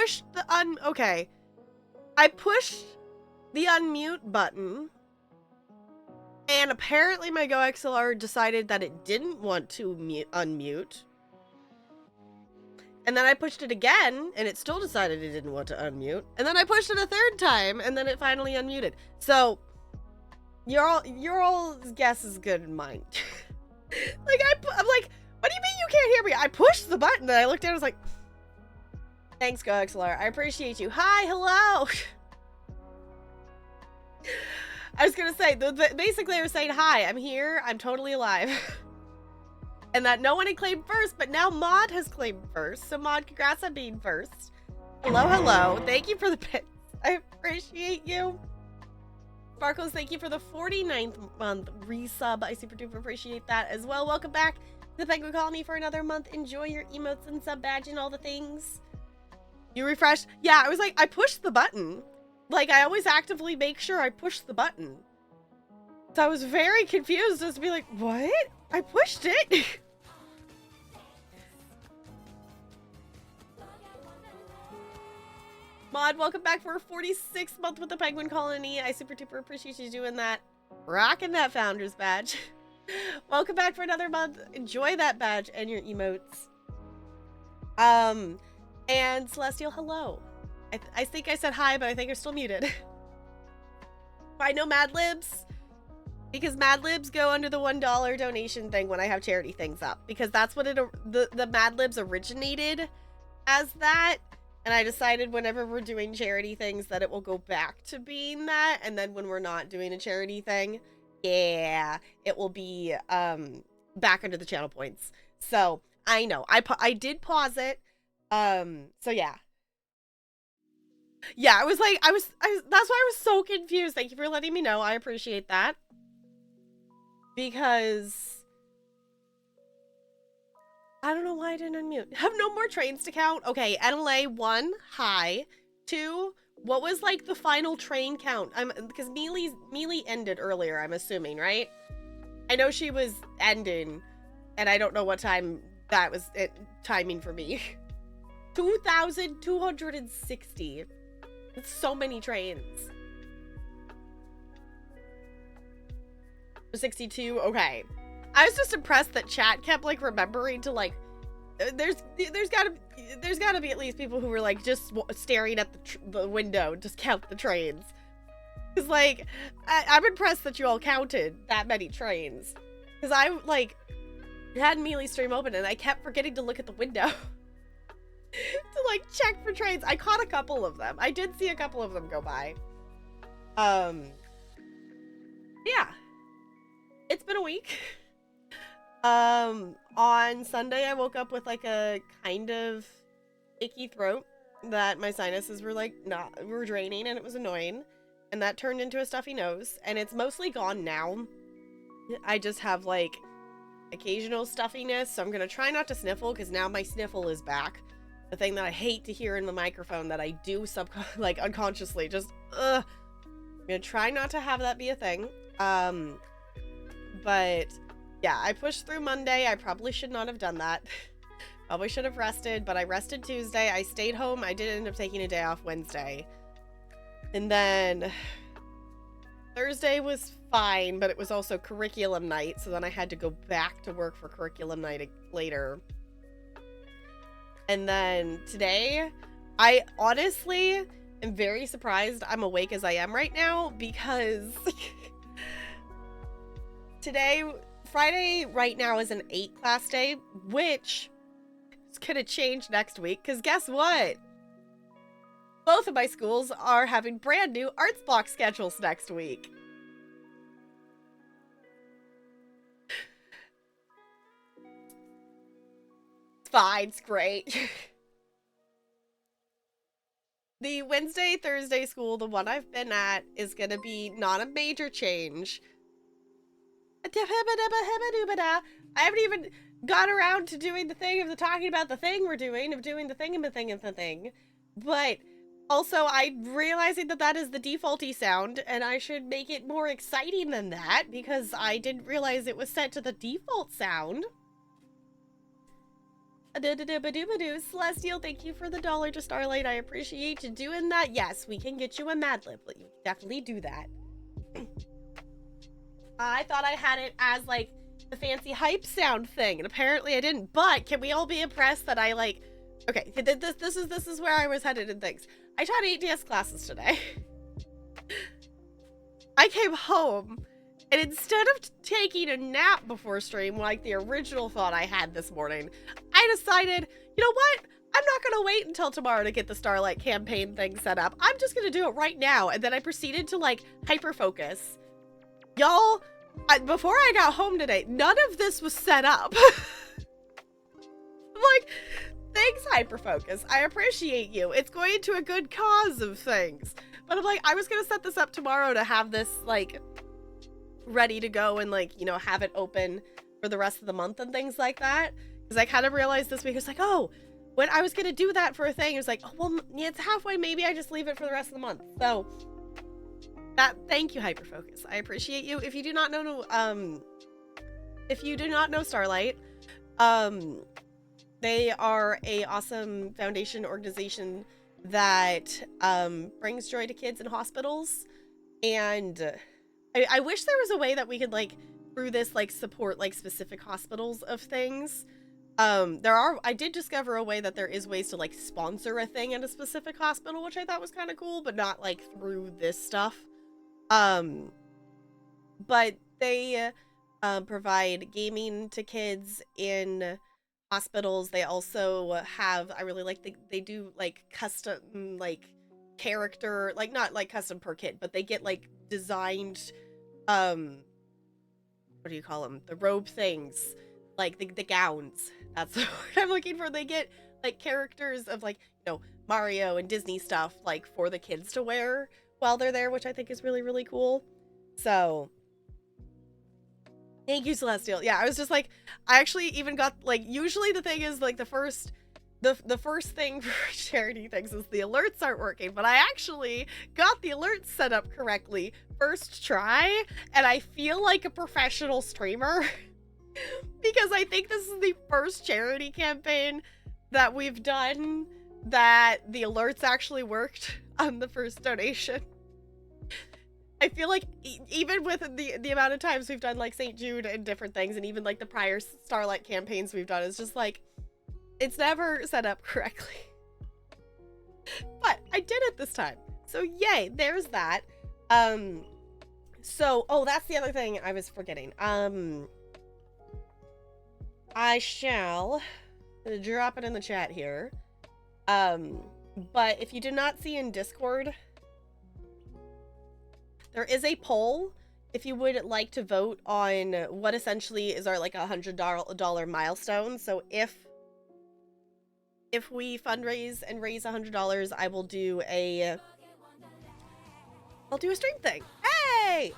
pushed the okay. I pushed the unmute button, and apparently my GoXLR decided that it didn't want to unmute. And then I pushed it again, and it still decided it didn't want to unmute. And then I pushed it a third time, and then it finally unmuted. So, your all's guess is good in mine. Like, I'm like, what do you mean you can't hear me? I pushed the button, and I looked down, and I was like, thanks, GoXLR. I appreciate you. Hi, hello. I was gonna say, basically I was saying, hi, I'm here, I'm totally alive. And that no one had claimed first, but now Maud has claimed first. So Maud, congrats on being first. Hello, hello. Thank you for the bits. I appreciate you. Sparkles, thank you for the 49th month resub. I super duper appreciate that as well. Welcome back to the Penguin Colony for another month. Enjoy your emotes and sub badge and all the things. You refreshed? Yeah, I was like, I pushed the button. Like, I always actively make sure I push the button. So I was very confused as to be like, what? I pushed it? Maud, welcome back for a 46th month with the Penguin Colony. I super duper appreciate you doing that. Rocking that Founders badge. Welcome back for another month. Enjoy that badge and your emotes. And Celestial, hello. I think I said hi, but I think you're still muted. I know Mad Libs, because Mad Libs go under the $1 donation thing when I have charity things up, because that's what the Mad Libs originated as that. And I decided whenever we're doing charity things that it will go back to being that. And then when we're not doing a charity thing, yeah, it will be back under the channel points. So I know I did pause it. So yeah. Yeah, I was like, that's why I was so confused. Thank you for letting me know. I appreciate that. Because I don't know why I didn't unmute. Have no more trains to count. Okay, NLA 1, hi. 2, what was like the final train count? Because Mealy ended earlier, I'm assuming, right? I know she was ending, and I don't know what time that was timing for me. 2,260. That's so many trains. 62, okay. I was just impressed that chat kept like remembering to like, there's gotta be at least people who were like just staring at the window, just count the trains. Cause like, I'm impressed that you all counted that many trains. Cause I like had Mealy stream open and I kept forgetting to look at the window to like check for trains. I caught a couple of them. I did see a couple of them go by. Yeah. It's been a week. On Sunday I woke up with like a kind of icky throat that my sinuses were like were draining, and it was annoying, and that turned into a stuffy nose, and it's mostly gone now. I just have like occasional stuffiness, so I'm gonna try not to sniffle because now my sniffle is back. The thing that I hate to hear in the microphone that I do like unconsciously, just I'm gonna try not to have that be a thing. But yeah, I pushed through Monday. I probably should not have done that. Probably should have rested, but I rested Tuesday. I stayed home. I did end up taking a day off Wednesday. And then Thursday was fine, but it was also curriculum night, so then I had to go back to work for curriculum night later. And then today, I honestly am very surprised I'm awake as I am right now, because Friday right now is an 8 class day, which is gonna change next week, because guess what? Both of my schools are having brand new arts block schedules next week. It's fine, it's great. The Wednesday, Thursday school, the one I've been at, is gonna be not a major change. I haven't even got around to doing the thing of talking about the thing we're doing, of doing the thing of the thing of the thing. But also, I'm realizing that that is the defaulty sound, and I should make it more exciting than that, because I didn't realize it was set to the default sound. Badoo. Celestial, thank you for the $1 to Starlight. I appreciate you doing that. Yes, we can get you a Mad Lib. You definitely do that. I thought I had it as like the fancy hype sound thing, and apparently I didn't. But can we all be impressed that I like? Okay, this is where I was headed in things. I taught 8DS classes today. I came home, and instead of taking a nap before stream, like the original thought I had this morning, I decided, you know what? I'm not going to wait until tomorrow to get the Starlight campaign thing set up. I'm just going to do it right now. And then I proceeded to, like, hyper-focus. Y'all, before I got home today, none of this was set up. I'm like, thanks, hyper-focus. I appreciate you. It's going to a good cause of things. But I'm like, I was going to set this up tomorrow to have this, like, ready to go and, like, you know, have it open for the rest of the month and things like that. Because I kind of realized this week, I was like, oh, when I was going to do that for a thing, it was like, oh, well, yeah, it's halfway. Maybe I just leave it for the rest of the month. So, thank you, Hyperfocus. I appreciate you. If you do not know, Starlight, they are a awesome foundation organization that brings joy to kids in hospitals. And I wish there was a way that we could, like, through this, like, support, like, specific hospitals of things. I did discover a way that there is ways to, like, sponsor a thing at a specific hospital, which I thought was kind of cool, but not, like, through this stuff. But they provide gaming to kids in hospitals. They also have, I really like, they do, like, custom, like, character, like, not, like, custom per kid, but they get, like, designed, what do you call them? The robe things. Like, the gowns. That's the word I'm looking for. They get, like, characters of, like, you know, Mario and Disney stuff, like, for the kids to wear while they're there, which I think is really, really cool. So, thank you, Celestial. Yeah, I was just, like, I actually even got, like, usually the thing is, like, the first thing for charity things is the alerts aren't working, but I actually got the alerts set up correctly first try, and I feel like a professional streamer. Because I think this is the first charity campaign that we've done that the alerts actually worked on the first donation. I feel like even with the amount of times we've done, like, St. Jude and different things, and even, like, the prior Starlight campaigns we've done, it's just, like, it's never set up correctly. But I did it this time. So, yay, there's that. So, oh, that's the other thing I was forgetting. I shall drop it in the chat here. But if you did not see in Discord, there is a poll if you would like to vote on what essentially is our, like, $100 milestone. So if we fundraise and raise $100, I will do I'll do a stream thing. Hey!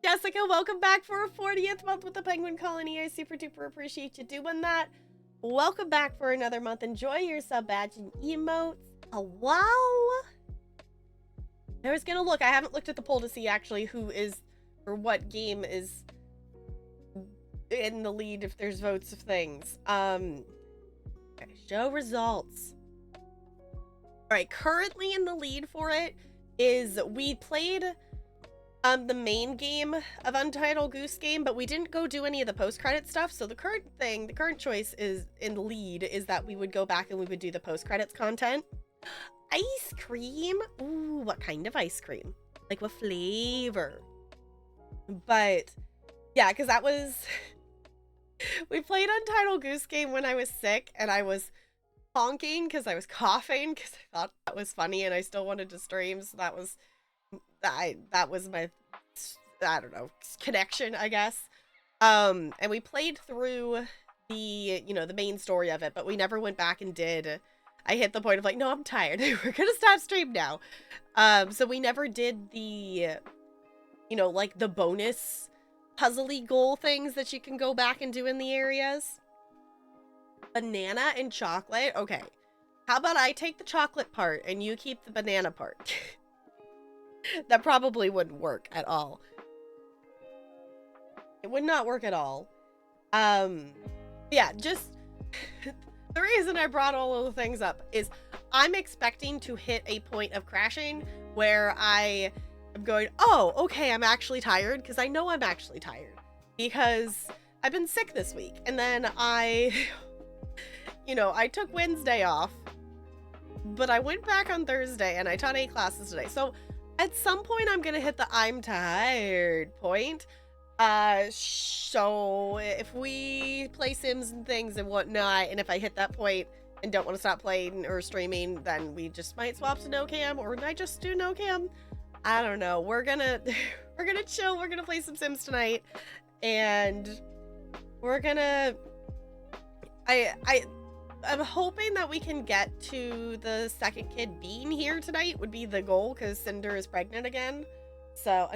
Jessica, welcome back for a 40th month with the Penguin Colony. I super duper appreciate you doing that. Welcome back for another month. Enjoy your sub badge and emotes. Oh, wow. I was gonna look. I haven't looked at the poll to see actually who is, or what game is in the lead if there's votes of things. Okay, show results. Alright, currently in the lead for it is we played the main game of Untitled Goose Game, but we didn't go do any of the post-credit stuff. So the current choice is in the lead is that we would go back and we would do the post-credits content. Ice cream? Ooh, what kind of ice cream? Like, what flavor? But yeah, because that was we played Untitled Goose Game when I was sick and I was honking because I was coughing because I thought that was funny and I still wanted to stream. So that was my, I don't know, connection, I guess. And we played through the, you know, the main story of it, but we never went back and did. I hit the point of like, no, I'm tired. We're gonna stop stream now. So we never did the, you know, like the bonus puzzly goal things that you can go back and do in the areas. Banana and chocolate. Okay. How about I take the chocolate part and you keep the banana part? That probably wouldn't work at all. It would not work at all. Yeah, just the reason I brought all of the things up is I'm expecting to hit a point of crashing where I am going, oh, okay, I'm actually tired, because I know I'm actually tired because I've been sick this week. And then I took Wednesday off, but I went back on Thursday and I taught 8 classes today. So at some point I'm going to hit the I'm tired point. So if we play Sims and things and whatnot, and if I hit that point and don't want to stop playing or streaming, then we just might swap to no cam, or we might just do no cam. I don't know. We're gonna chill. We're gonna play some Sims tonight, and we're gonna. I'm hoping that we can get to the second kid being here tonight. Would be the goal, because Cinder is pregnant again. So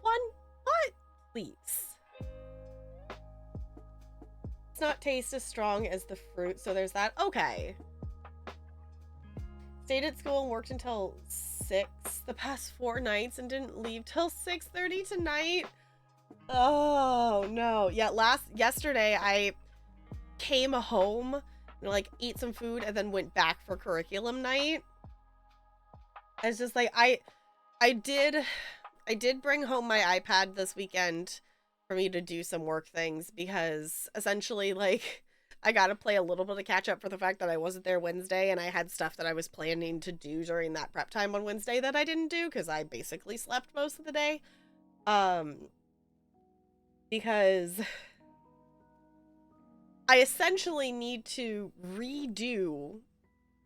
what? Please. It's not taste as strong as the fruit, so there's that. Okay. Stayed at school and worked until 6 the past 4 nights and didn't leave till 6:30 tonight. Oh no. Yeah, yesterday I came home and like ate some food and then went back for curriculum night. It's just like I did bring home my iPad this weekend for me to do some work things, because essentially, like, I gotta play a little bit of catch up for the fact that I wasn't there Wednesday, and I had stuff that I was planning to do during that prep time on Wednesday that I didn't do because I basically slept most of the day. Because I essentially need to redo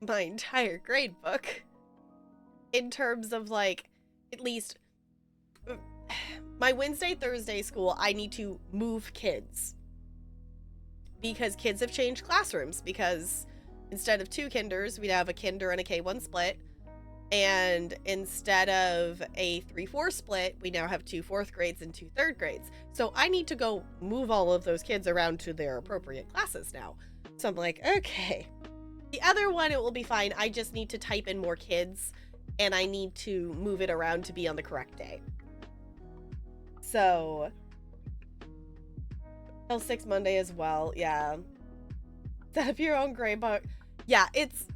my entire grade book in terms of, like, at least my Wednesday, Thursday school, I need to move kids because kids have changed classrooms, because instead of 2 kinders, we'd have a kinder and a K1 split. And instead of a 3-4 split, we now have 2 4th grades and 2 3rd grades. So I need to go move all of those kids around to their appropriate classes now. So I'm like, okay. The other one, it will be fine. I just need to type in more kids, and I need to move it around to be on the correct day. So, till 6 Monday as well, yeah. Set up your own grade book. Yeah, it's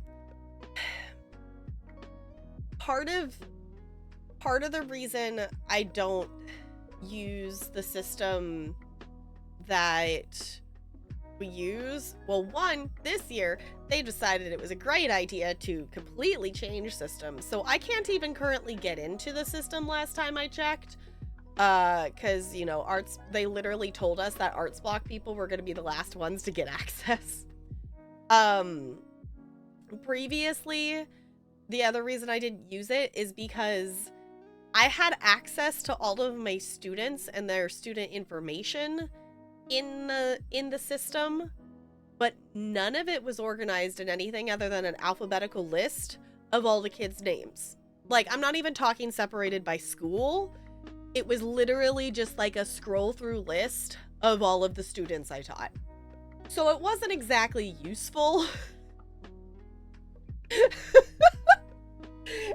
part of the reason I don't use the system that we use. Well, one, this year, they decided it was a great idea to completely change systems. So I can't even currently get into the system last time I checked. Because, you know, they literally told us that Arts Block people were going to be the last ones to get access. Previously, the other reason I didn't use it is because I had access to all of my students and their student information in the system, but none of it was organized in anything other than an alphabetical list of all the kids' names. Like, I'm not even talking separated by school. It was literally just like a scroll through list of all of the students I taught. So it wasn't exactly useful. It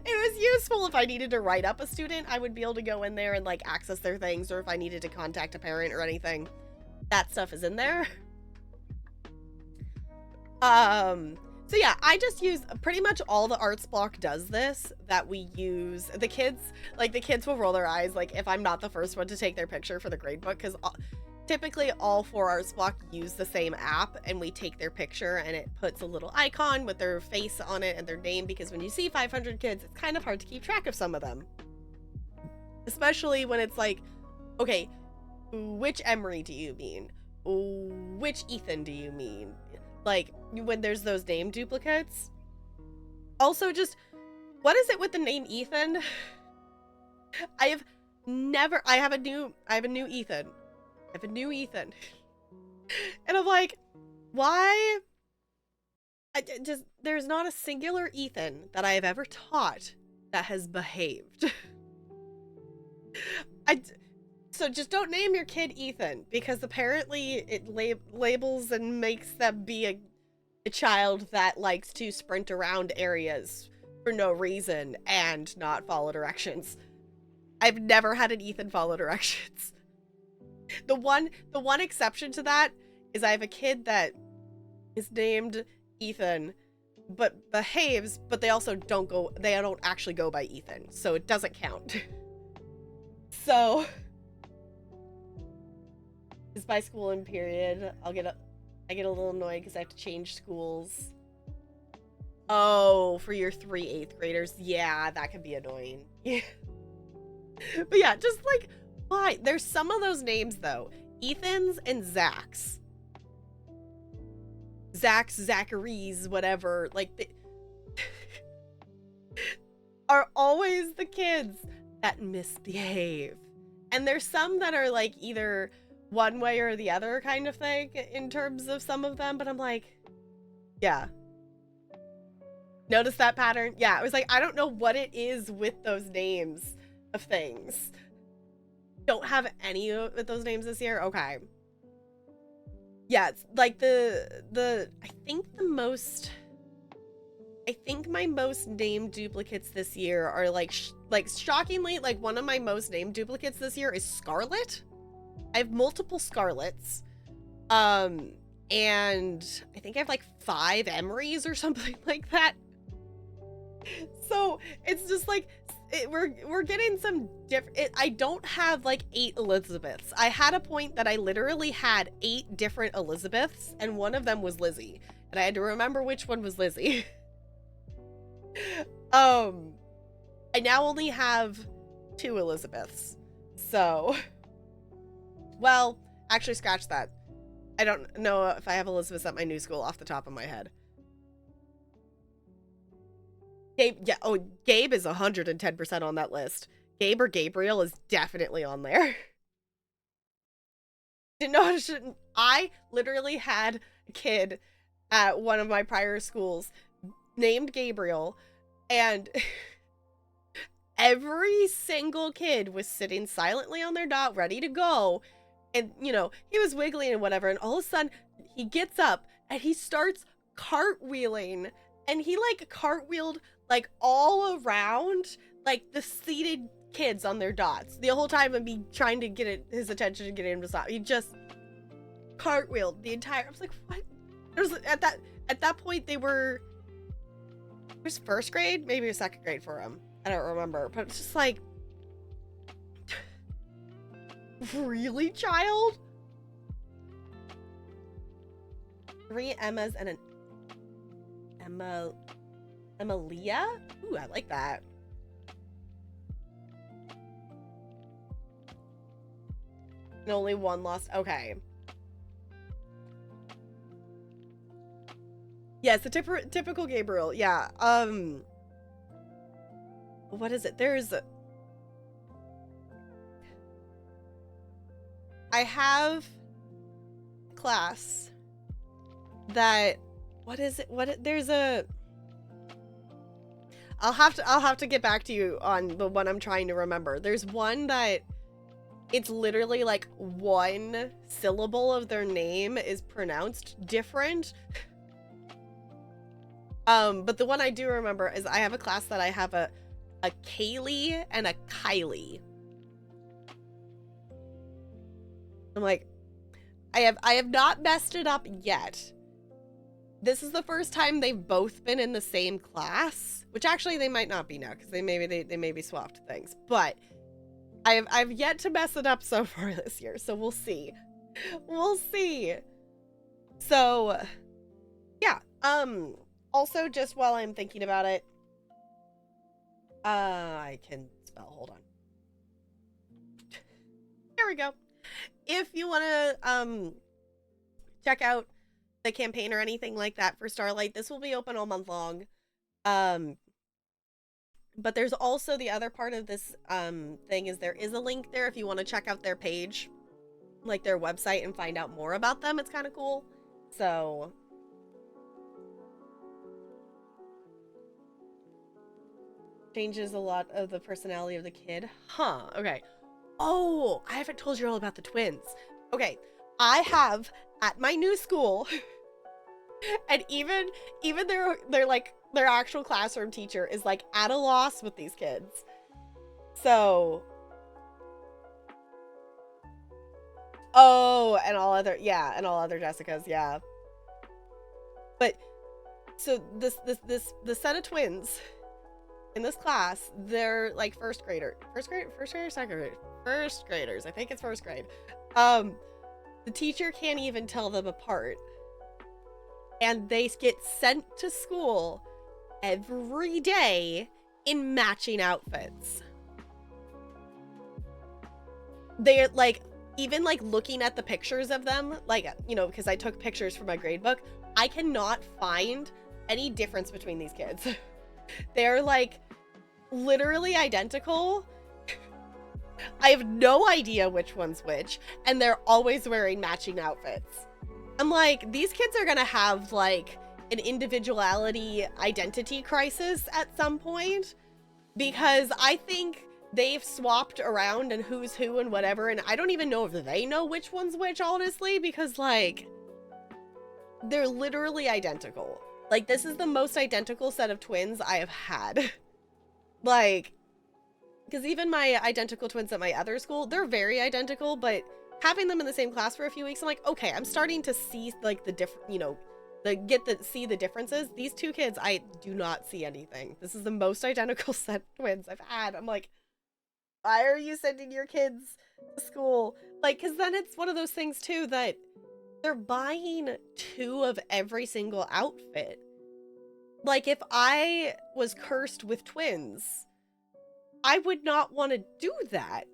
was useful if I needed to write up a student. I would be able to go in there and like access their things, or if I needed to contact a parent or anything. That stuff is in there. So yeah, I just use pretty much all the Arts Block does this that we use. The kids will roll their eyes like if I'm not the first one to take their picture for the gradebook, because typically all 4 Arts Block use the same app, and we take their picture and it puts a little icon with their face on it and their name, because when you see 500 kids, it's kind of hard to keep track of some of them. Especially when it's like, okay, which Emery do you mean? Which Ethan do you mean? Like, when there's those name duplicates. Also, just, what is it with the name Ethan? I have a new Ethan. I have a new Ethan. And I'm like, why? There's not a singular Ethan that I have ever taught that has behaved. So just don't name your kid Ethan, because apparently it labels and makes them be a child that likes to sprint around areas for no reason and not follow directions. I've never had an Ethan follow directions. The one exception to that is I have a kid that is named Ethan, but behaves, but they also they don't actually go by Ethan, so it doesn't count. So it's by school and period. I get a little annoyed because I have to change schools. Oh, for your 3 8th graders. Yeah, that can be annoying. Yeah. But yeah, just like, why? There's some of those names though. Ethans and Zachs. Zach's, Zachary's, whatever. Like, they are always the kids that misbehave. And there's some that are like either one way or the other kind of thing in terms of some of them, but I'm like, yeah. Notice that pattern? Yeah, I was like, I don't know what it is with those names of things. Don't have any with those names this year? Okay. Yeah, it's like I think my most named duplicates this year are like shockingly, like one of my most named duplicates this year is Scarlet. I have multiple Scarlets. And I think I have like 5 Emerys or something like that. So it's just like we're getting some different. I don't have like 8 Elizabeths. I had a point that I literally had 8 different Elizabeths, and one of them was Lizzie, and I had to remember which one was Lizzie. I now only have 2 Elizabeths. So, well, actually, scratch that. I don't know if I have Elizabeths at my new school off the top of my head. Gabe, yeah, oh, Gabe is 110% on that list. Gabe or Gabriel is definitely on there. Didn't know how to. I literally had a kid at one of my prior schools named Gabriel, and every single kid was sitting silently on their dot, ready to go. And, you know, he was wiggling and whatever, and all of a sudden, he gets up, and he starts cartwheeling, and he, like, cartwheeled, like, all around, like, the seated kids on their dots. The whole time of me trying to get his attention and get him to stop. He just cartwheeled the entire... I was like, what? There's at that point, they were... It was 1st grade? Maybe it was 2nd grade for him. I don't remember. But it's just like... Really, child? 3 Emmas and an Emilia? Ooh, I like that. And only 1 lost. Okay. Yes, the typical Gabriel. Yeah. What is it? I have a class that, what is it? There's a, I'll have to get back to you on the one I'm trying to remember. There's one that it's literally like 1 syllable of their name is pronounced different. But the one I do remember is I have a class that I have a Kaylee and a Kylie. I'm like, I have not messed it up yet. This is the first time they've both been in the same class, which actually they might not be now because they maybe swapped things. But I've yet to mess it up so far this year, so we'll see. We'll see. So, yeah. Also, just while I'm thinking about it, I can spell. Hold on. There we go. If you want to check out the campaign or anything like that for Starlight, this will be open all month long. But there's also the other part of this thing is there is a link there if you want to check out their page, like their website, and find out more about them. It's kind of cool. So changes a lot of the personality of the kid. Huh. Okay. Oh, I haven't told you all about the twins. Okay, I have at my new school, and even their like their actual classroom teacher is like at a loss with these kids. So, Oh, and all other Jessicas, yeah. But so the set of twins in this class, they're like first graders, first graders. I think it's first grade. The teacher can't even tell them apart, and they get sent to school every day in matching outfits. They're like, even like looking at the pictures of them, like, you know, because I took pictures for my grade book, I cannot find any difference between these kids. They're like literally identical. I have no idea which one's which, and they're always wearing matching outfits. I'm like, these kids are gonna have like an individuality identity crisis at some point, because I think they've swapped around and who's who and whatever, and I don't even know if they know which one's which, honestly, because like they're literally identical. Like, this is the most identical set of twins I have had. Like, because even my identical twins at my other school, they're very identical, but having them in the same class for a few weeks, I'm like, okay, I'm starting to see like the different, you know, see the differences. These two kids, I do not see anything. This is the most identical set of twins I've had. I'm like, why are you sending your kids to school? Like, because then it's one of those things too that they're buying 2 of every single outfit. Like, if I was cursed with twins, I would not want to do that.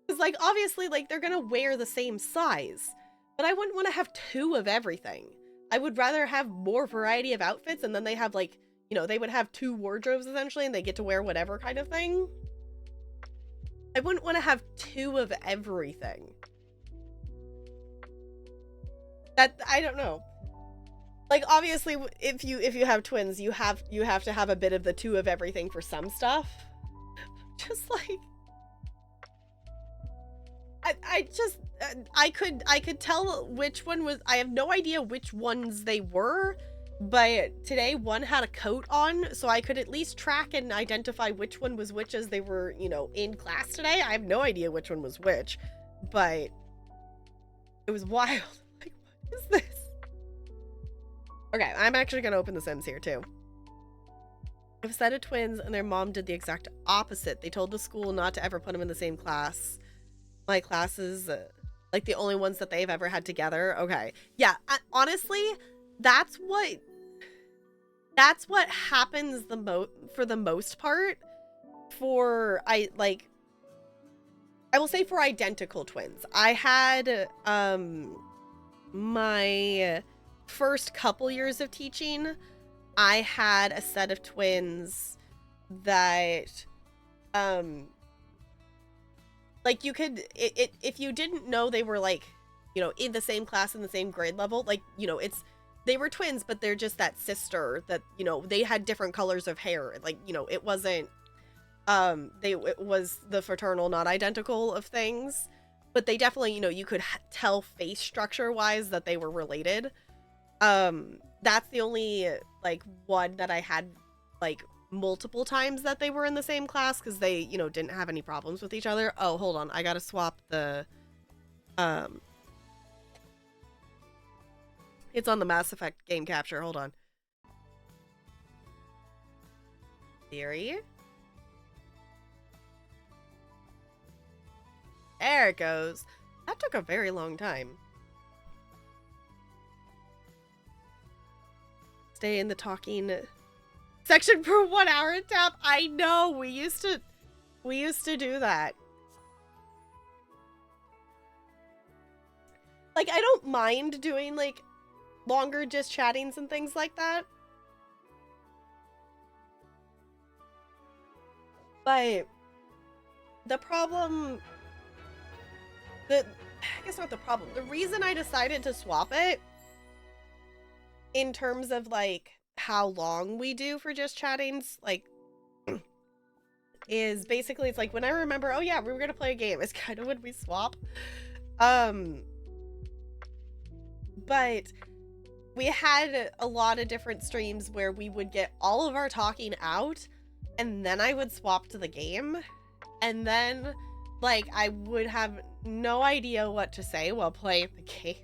Because, like, obviously, like, they're gonna wear the same size. But I wouldn't want to have 2 of everything. I would rather have more variety of outfits, and then they have, like, you know, they would have 2 wardrobes, essentially, and they get to wear whatever kind of thing. I wouldn't want to have 2 of everything. That, I don't know. Like, obviously, if you have twins, you have to have a bit of the 2 of everything for some stuff. Just like, I could tell which one was. I have no idea which ones they were, but today one had a coat on, so I could at least track and identify which one was which as they were, you know, in class today. I have no idea which one was which, but it was wild. Like, what is this? Okay, I'm actually gonna open The Sims here too. I have a set of twins, and their mom did the exact opposite. They told the school not to ever put them in the same class. My classes, like the only ones that they've ever had together. Okay, yeah. Honestly, that's what happens for the most part. For I will say for identical twins. I had my first couple years of teaching, I had a set of twins that like, you could if you didn't know they were, like, you know, in the same class, in the same grade level, like, you know, they were twins, but they're just that sister that, you know, they had different colors of hair. Like, you know, it wasn't it was the fraternal not identical of things, but they definitely, you know, you could tell face structure wise that they were related. That's the only like one that I had like multiple times that they were in the same class, because they, you know, didn't have any problems with each other. Oh, hold on, I gotta swap the it's on the Mass Effect game capture. Hold on. Theory. There it goes. That took a very long time. Stay in the talking section for 1 hour and tap. I know, we used to do that. Like, I don't mind doing like longer just chattings and things like that, but the problem, I guess not the problem, the reason I decided to swap it in terms of like how long we do for just chattings, like, is basically, it's like when I remember, oh yeah, we were gonna play a game, it's kind of when we swap. But we had a lot of different streams where we would get all of our talking out, and then I would swap to the game, and then like, I would have no idea what to say while playing the game.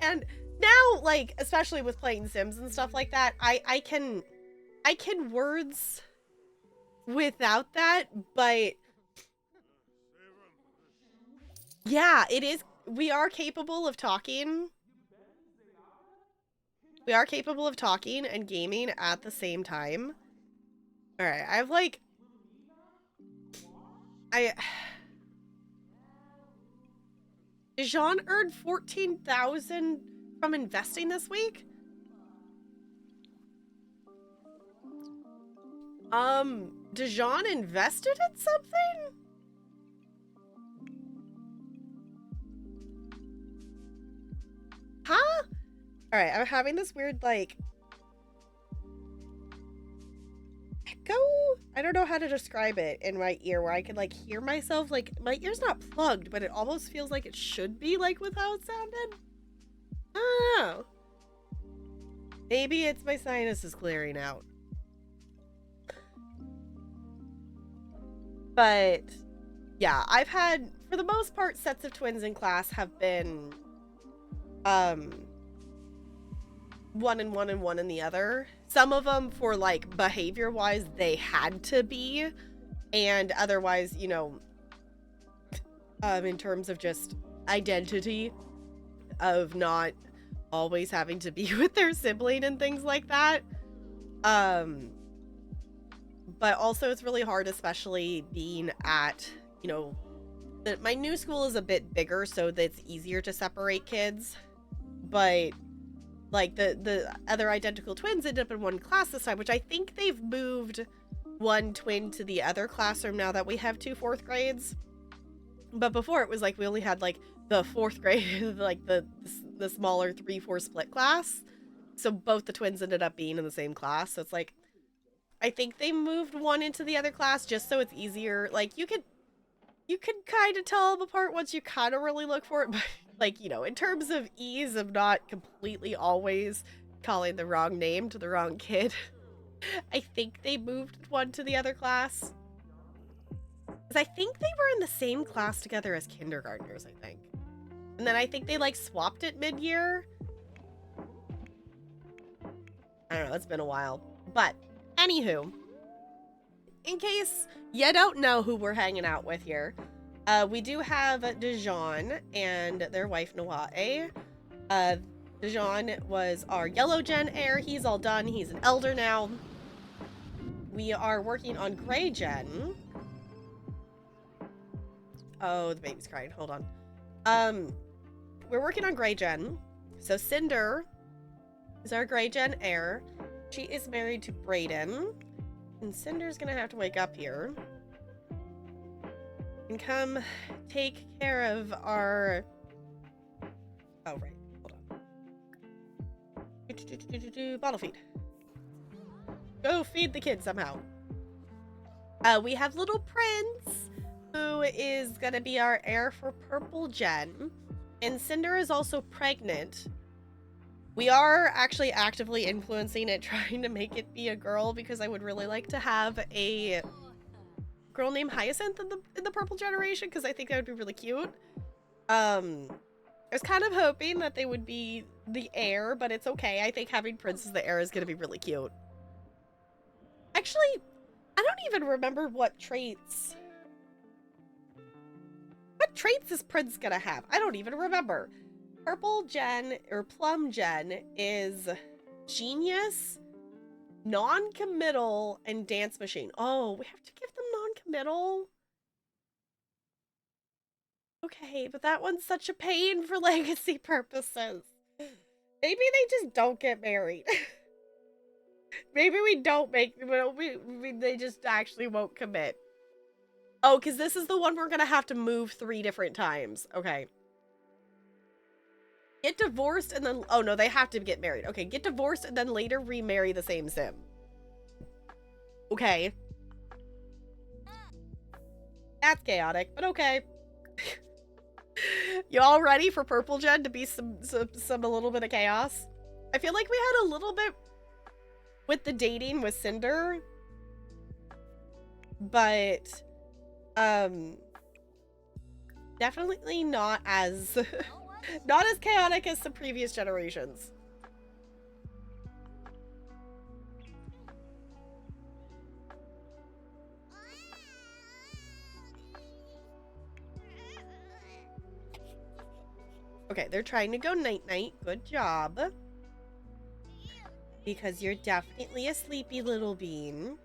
And now, like, especially with playing Sims and stuff like that, I can words without that, but yeah, it is. We are capable of talking. We are capable of talking and gaming at the same time. All right, I have like, Dijon earned 14,000 from investing this week. Dijon invested in something? Huh? All right, I'm having this weird, like, echo? I don't know how to describe it in my ear where I can, like, hear myself. Like, my ear's not plugged, but it almost feels like it should be, like, with how it sounded. I don't know. Maybe it's my sinuses clearing out. But, yeah, I've had, for the most part, sets of twins in class have been, one and one and one in the other. Some of them for, like, behavior-wise, they had to be. And otherwise, you know, in terms of just identity, of not always having to be with their sibling and things like that. But also it's really hard, especially being at, you know, my new school is a bit bigger, so that it's easier to separate kids. But like the other identical twins ended up in one class this time, which I think they've moved one twin to the other classroom now that we have 2 4th grades. But before it was like we only had like the 4th grade, like the smaller 3-4 split class. So both the twins ended up being in the same class. So it's like, I think they moved one into the other class just so it's easier. Like you could kind of tell them apart once you kind of really look for it, but like, you know, in terms of ease of not completely always calling the wrong name to the wrong kid, I think they moved one to the other class. Because I think they were in the same class together as kindergartners, I think. And then I think they like swapped it mid-year. I don't know, it's been a while. But anywho, in case you don't know who we're hanging out with here, we do have Dijon and their wife Noae. Dijon was our Yellow Gen heir. He's all done. He's an elder now. We are working on Gray Gen. Oh, the baby's crying. Hold on. We're working on Gray Gen. So Cinder is our Gray Gen heir. She is married to Brayden. And Cinder's gonna have to wake up here and come take care of our... Oh, right. Hold on. Bottle feed. Go feed the kid somehow. We have little Prince, who is gonna be our heir for Purple Gen. And Cinder is also pregnant. We are actually actively influencing it, trying to make it be a girl, because I would really like to have a girl named Hyacinth in the Purple generation, because I think that would be really cute. I was kind of hoping that they would be the heir, but it's okay. I think having Prince as the heir is going to be really cute. Actually, I don't even remember what traits... What traits is Prince gonna have? I don't even remember. Purple Gen, or Plum Gen, is Genius, Non-Committal, and Dance Machine. Oh, we have to give them Non-Committal? Okay, but that one's such a pain for legacy purposes. Maybe they just don't get married. Maybe we don't make... they just actually won't commit. Oh, because this is the one we're gonna have to move 3 different times. Okay. Get divorced and then... Oh, no, they have to get married. Okay, get divorced and then later remarry the same sim. Okay. That's chaotic, but okay. You all ready for Purple Gen to be some a little bit of chaos? I feel like we had a little bit with the dating with Cinder. But... Definitely not as not as chaotic as the previous generations. Okay, they're trying to go night-night. Good job. Because you're definitely a sleepy little bean.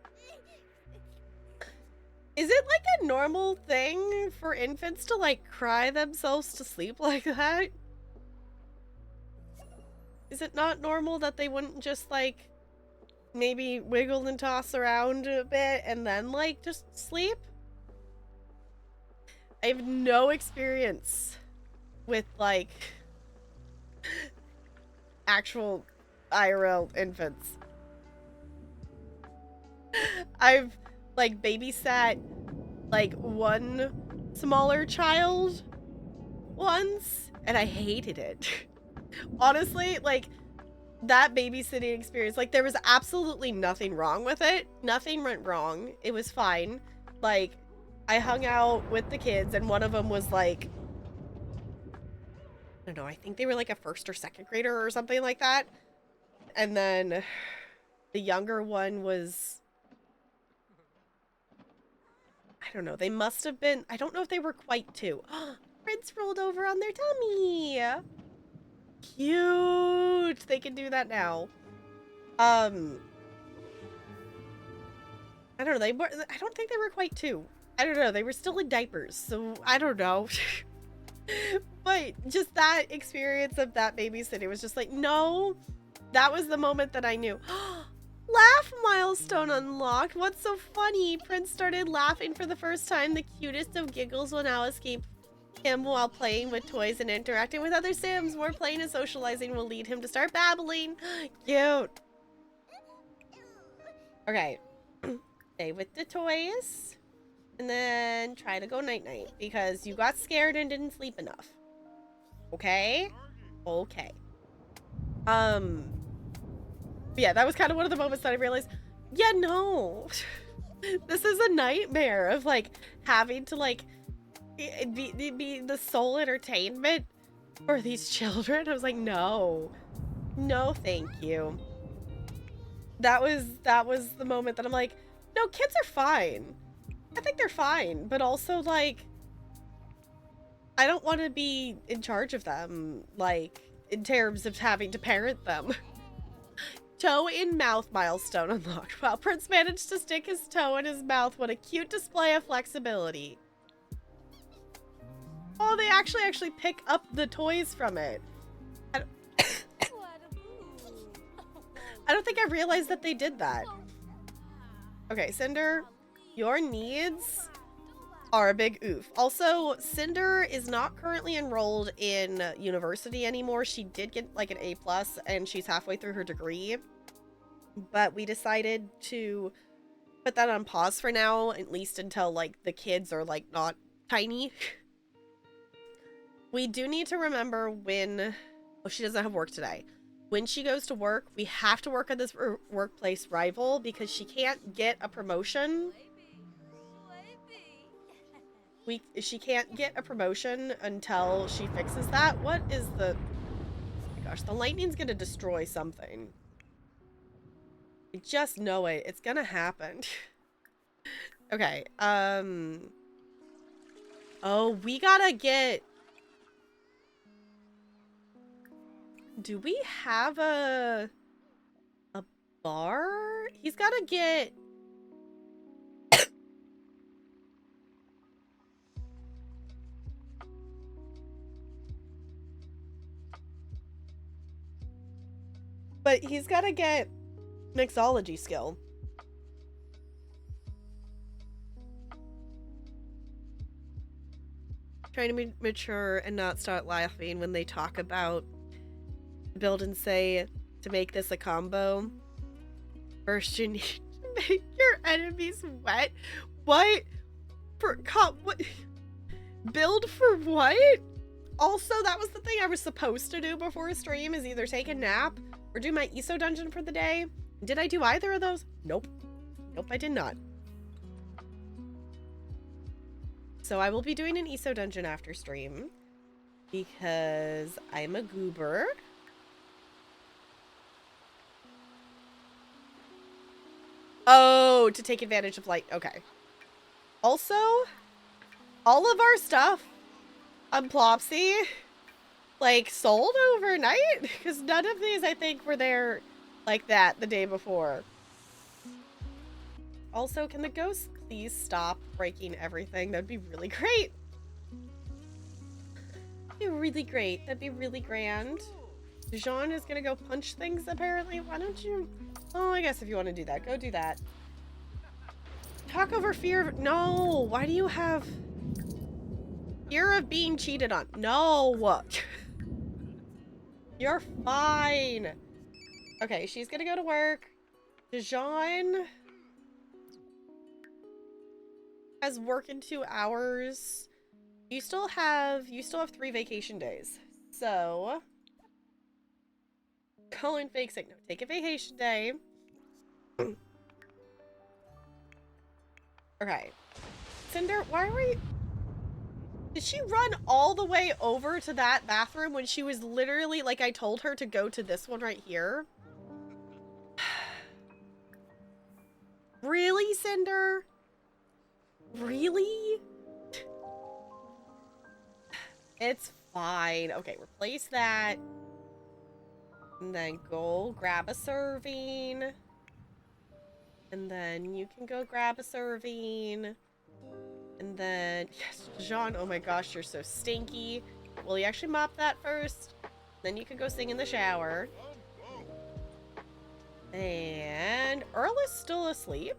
Is it like a normal thing for infants to like cry themselves to sleep like that? Is it not normal that they wouldn't just like maybe wiggle and toss around a bit and then like just sleep? I have no experience with like actual IRL infants. I've like babysat like one smaller child once and I hated it. Honestly, like that babysitting experience, like there was absolutely nothing wrong with it. Nothing went wrong. It was fine. Like I hung out with the kids and one of them was like, I don't know, I think they were like a first or second grader or something like that. And then the younger one was, I don't know, they must have been, I don't know if they were quite two. Prince rolled over on their tummy. Cute. They can do that now. I don't know, I don't think they were quite two. I don't know, they were still in diapers, so I don't know. But just that experience of that babysitting was just like, no, that was the moment that I knew. Laugh milestone unlocked. What's so funny? Prince started laughing for the first time. The cutest of giggles will now escape him while playing with toys and interacting with other Sims. More playing and socializing will lead him to start babbling. Cute. Okay. Stay with the toys. And then try to go night-night because you got scared and didn't sleep enough. Okay? Okay. Yeah, that was kind of one of the moments that I realized, yeah, no. This is a nightmare of like having to like be the sole entertainment for these children. I was like, no. No, thank you. That was the moment that I'm like, no, kids are fine. I think they're fine, but also like I don't want to be in charge of them, like in terms of having to parent them. Toe in mouth milestone unlocked. Wow, Prince managed to stick his toe in his mouth. What a cute display of flexibility. Oh, they actually pick up the toys from it. I don't think I realized that they did that. Okay, Cinder, your needs are a big oof. Also, Cinder is not currently enrolled in university anymore. She did get like an A+ and she's halfway through her degree. But we decided to put that on pause for now, at least until like the kids are like not tiny. We do need to remember when, oh, she doesn't have work today. When she goes to work, we have to work on this workplace rival because she can't get a promotion. She can't get a promotion until she fixes that. What is the... Oh my gosh, the lightning's gonna destroy something. I just know it. It's gonna happen. Okay, oh, we gotta get... Do we have a bar? He's gotta get... But he's gotta get mixology skill. Trying to be mature and not start laughing when they talk about build and say to make this a combo. First, you need to make your enemies wet. What? What? Build for what? Also, that was the thing I was supposed to do before a stream, is either take a nap or do my ESO dungeon for the day. Did I do either of those? Nope. Nope, I did not. So I will be doing an ESO dungeon after stream because I'm a goober. Oh, to take advantage of light. Okay. Also, all of our stuff on Plopsy, like, sold overnight because none of these, I think, were there like that the day before. Also, can the ghosts please stop breaking everything? That'd be really great. That'd be really great. That'd be really grand. Jean is gonna go punch things, apparently. Why don't you? Oh, I guess if you want to do that, go do that. Talk over fear of... No! Why do you have... fear of being cheated on? No! You're fine. Okay, she's gonna go to work. Jean has work in 2 hours. You still have 3 vacation days. So Colin fakes it. No, take a vacation day. Okay. Cinder, why were you... Did she run all the way over to that bathroom when she was literally, like, I told her to go to this one right here? Really, Cinder? Really? It's fine. Okay, replace that. And then go grab a serving. And then you can go grab a serving. And then, yes, Jean, oh my gosh, you're so stinky. Will you actually mop that first? Then you can go sing in the shower. And Earl is still asleep.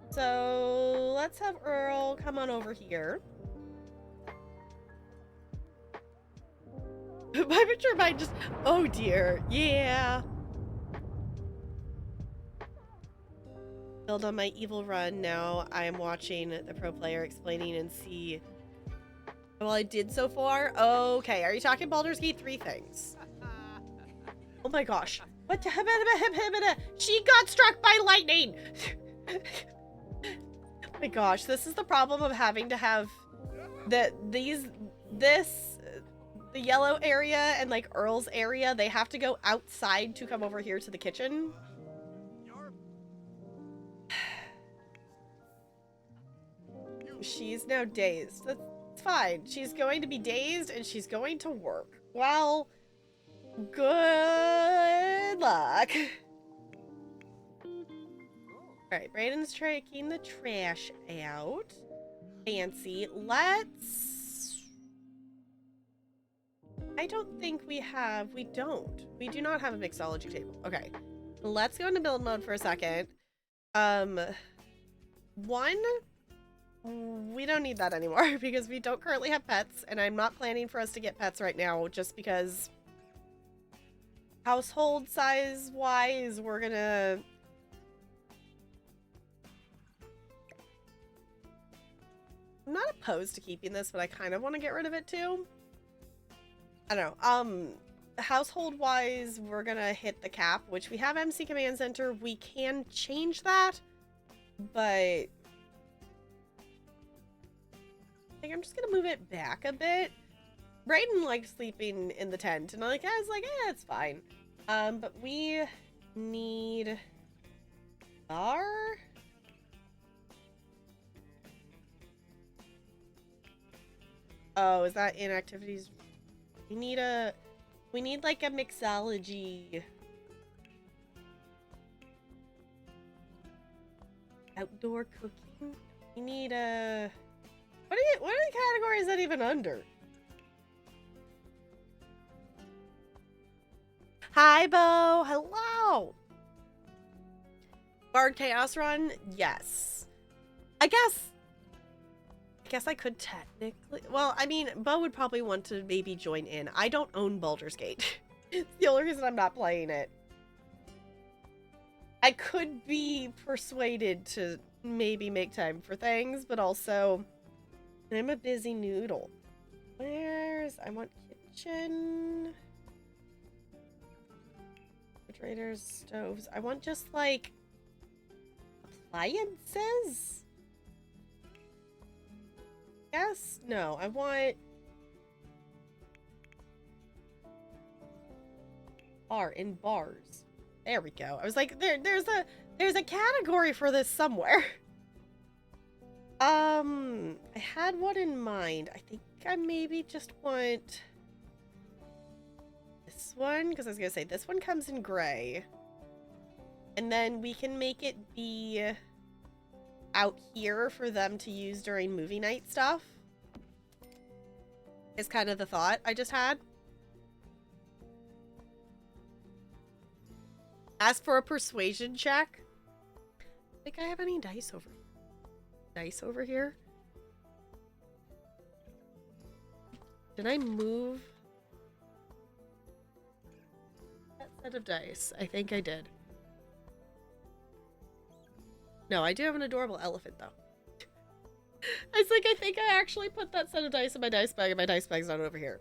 So let's have Earl come on over here. My mature mind just, oh dear, yeah. Build on my evil run. Now I am watching the pro player explaining and see what I did so far. Okay, are you talking Baldur's Gate 3 things? Oh my gosh. What? She got struck by lightning! Oh my gosh, this is the problem of having to have the yellow area and like Earl's area, they have to go outside to come over here to the kitchen. She's now dazed. That's fine. She's going to be dazed and she's going to work. Well, good luck. Alright, Brayden's taking the trash out. Fancy. I don't think we don't. We do not have a mixology table. Okay. Let's go into build mode for a second. One, we don't need that anymore because we don't currently have pets, and I'm not planning for us to get pets right now just because household size wise, we're gonna... I'm not opposed to keeping this, but I kind of want to get rid of it too. I don't know. Household wise, we're gonna hit the cap, which we have MC Command Center. We can change that, but I think I'm just gonna move it back a bit. Brayden likes sleeping in the tent, and I was like, eh, it's fine. But we need bar. Oh, is that in activities? We need like a mixology. Outdoor cooking. We need a... What are the categories that even under? Hi, Bo. Hello. Bard Chaos Run? Yes. I guess I could technically... Well, I mean, Bo would probably want to maybe join in. I don't own Baldur's Gate. It's the only reason I'm not playing it. I could be persuaded to maybe make time for things, but also I'm a busy noodle. I want kitchen... refrigerators, stoves. I want just, like, appliances? Yes? No, I want... Bar in bars. There we go. I was like, there's a category for this somewhere. I had one in mind. I think I maybe just want this one, because I was gonna say this one comes in gray. And then we can make it be out here for them to use during movie night stuff. Is kind of the thought I just had. Ask for a persuasion check. I think I have any dice over here. Dice over here? Did I move that set of dice? I think I did. No, I do have an adorable elephant, though. I was like, I think I actually put that set of dice in my dice bag, and my dice bag's not over here.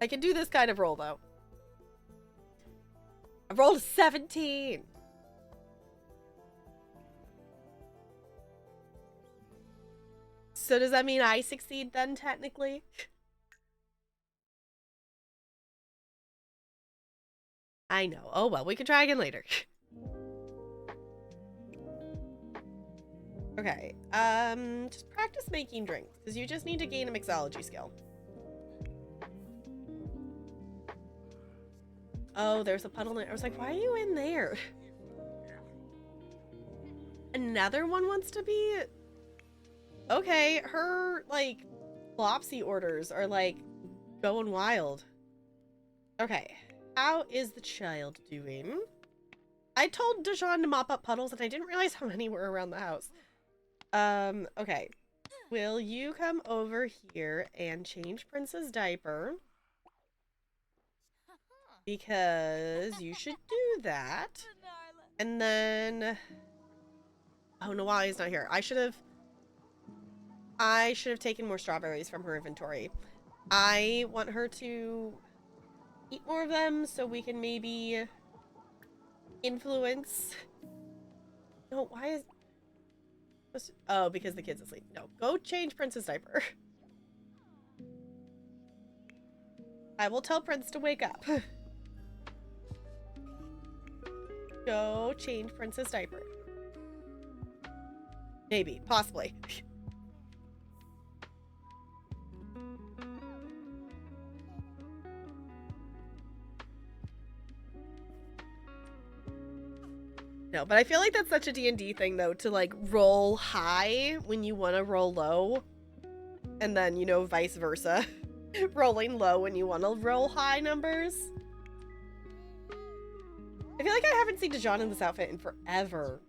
I can do this kind of roll, though. I've rolled a 17! So does that mean I succeed then, technically? I know. Oh well, we can try again later. Okay, just practice making drinks, because you just need to gain a mixology skill. Oh, there's a puddle in it. I was like, why are you in there? Another one wants to be... Okay, her, like, Flopsy orders are, like, going wild. Okay, how is the child doing? I told Dijon to mop up puddles, and I didn't realize how many were around the house. Okay. Will you come over here and change Prince's diaper? Because you should do that. And then... Oh, Nawali's not here. I should have taken more strawberries from her inventory. I want her to eat more of them so we can maybe influence... No, why is... Oh, because the kid's asleep. No, go change Prince's diaper. I will tell Prince to wake up. Go change Prince's diaper. Maybe, possibly. No, but I feel like that's such a D&D thing, though, to, like, roll high when you want to roll low. And then, you know, vice versa. Rolling low when you want to roll high numbers. I feel like I haven't seen Dijon in this outfit in forever.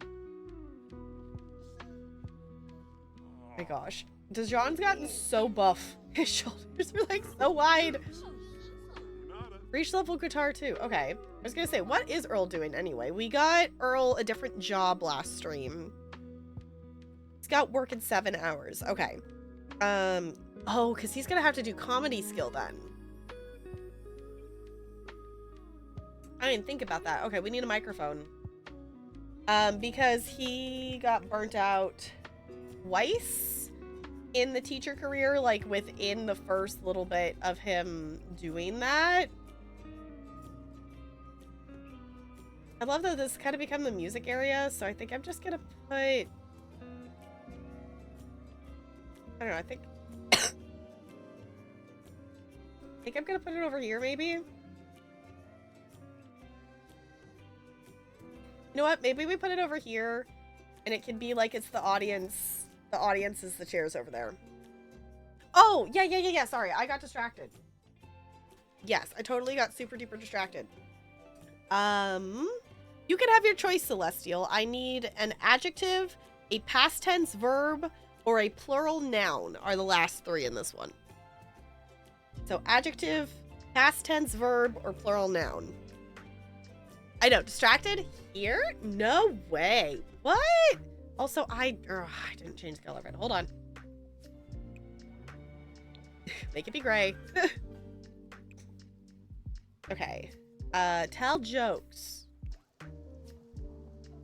Oh my gosh. Dijon's gotten so buff. His shoulders are, like, so wide. Reach level guitar, too. Okay. I was gonna say, what is Earl doing anyway? We got Earl a different job last stream. He's got work in 7 hours. Okay. Oh, because he's gonna have to do comedy skill then. I didn't think about that. Okay, we need a microphone. Because he got burnt out twice in the teacher career, like within the first little bit of him doing that. I love that this kind of become the music area, so I think I'm just gonna put... I don't know, I think I'm gonna put it over here, maybe? You know what? Maybe we put it over here, and it can be like it's the audience. The audience is the chairs over there. Oh, yeah. Sorry, I got distracted. Yes, I totally got super duper distracted. You can have your choice, Celestial. I need an adjective, a past tense verb, or a plural noun are the last 3 in this one. So adjective, past tense verb, or plural noun. I know, distracted? Here? No way. What? Also, I didn't change the color of it. Hold on. Make it be gray. Okay. Tell jokes.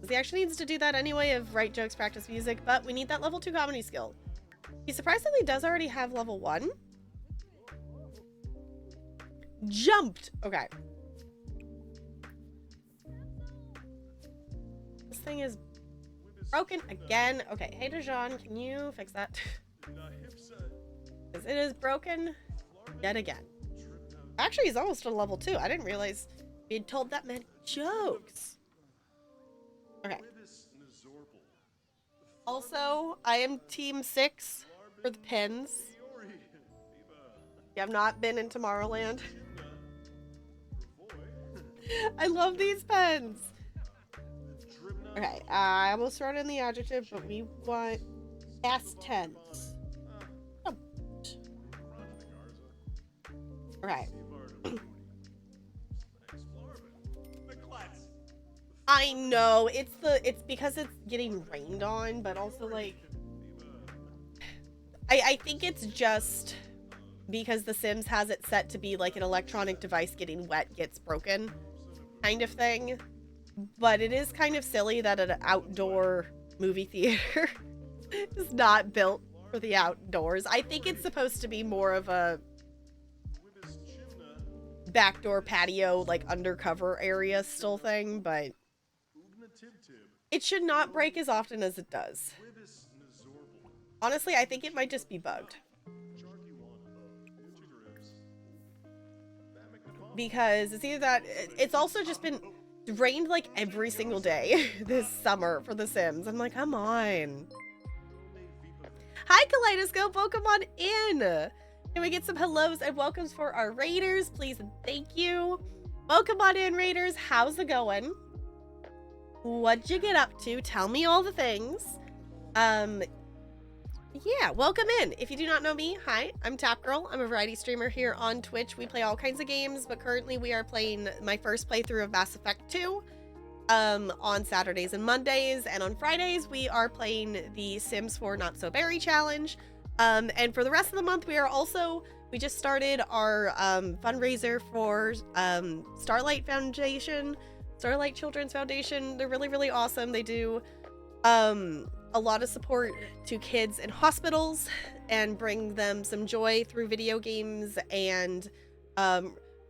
He actually needs to do that anyway of write jokes, practice music, but we need that level 2 comedy skill. He surprisingly does already have level 1. Jumped! Okay. This thing is broken again. Okay, hey Dejan, can you fix that? Because it is broken yet again. Actually, he's almost to level 2. I didn't realize we had told that man jokes. Okay. Also, I am team 6 for the pins. You have not been in Tomorrowland. I love these pens. Okay, I almost thrown in the adjective, but we want past tense. Oh. Okay. I know it's because it's getting rained on, but also like I think it's just because The Sims has it set to be like an electronic device getting wet gets broken kind of thing. But it is kind of silly that an outdoor movie theater is not built for the outdoors. I think it's supposed to be more of a backdoor patio, like undercover area still thing, but it should not break as often as it does. Honestly, I think it might just be bugged. Because it's either that, it's also just been rained like every single day this summer for The Sims. I'm like, come on. Hi, Kaleidoscope. Welcome on in. Can we get some hellos and welcomes for our raiders, please and thank you. Welcome on in, raiders. How's it going? What'd you get up to? Tell me all the things. Yeah, welcome in. If you do not know me, hi, I'm Tap Girl. I'm a variety streamer here on Twitch. We play all kinds of games, but currently we are playing my first playthrough of Mass Effect 2 on Saturdays and Mondays, and on Fridays we are playing the Sims 4 Not So Berry Challenge. And for the rest of the month, we just started our fundraiser for Starlight Children's Foundation. They're really, really awesome. They do a lot of support to kids in hospitals and bring them some joy through video games and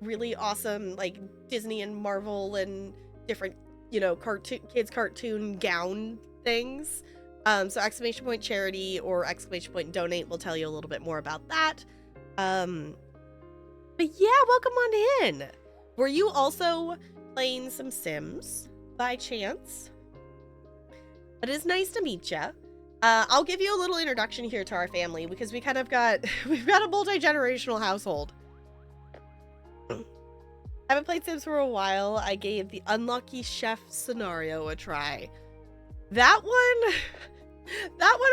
really awesome like Disney and Marvel and different, you know, cartoon gown things. So exclamation point charity or exclamation point donate will tell you a little bit more about that. But yeah, welcome on in. Were you also playing some Sims by chance? But it's nice to meet you. I'll give you a little introduction here to our family because we've got a multi-generational household. I haven't played Sims for a while. I gave the Unlucky Chef scenario a try. That one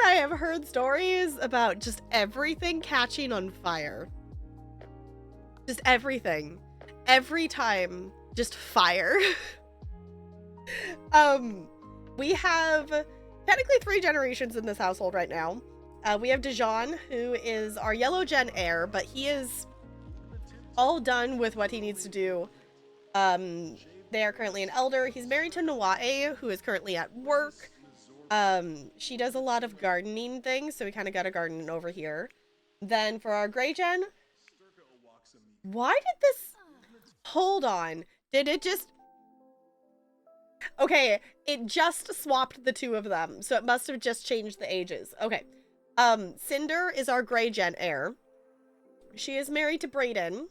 I have heard stories about just everything catching on fire. Just everything. Every time, just fire. We have technically 3 generations in this household right now. We have Dejan, who is our yellow gen heir, but he is all done with what he needs to do. They are currently an elder. He's married to Nawae, who is currently at work. She does a lot of gardening things, so we kind of got a garden over here. Then for our gray gen, why did this, hold on, did it just, okay, it just swapped the 2 of them, so it must have just changed the ages. Okay. Cinder is our gray gen heir. She is married to Brayden,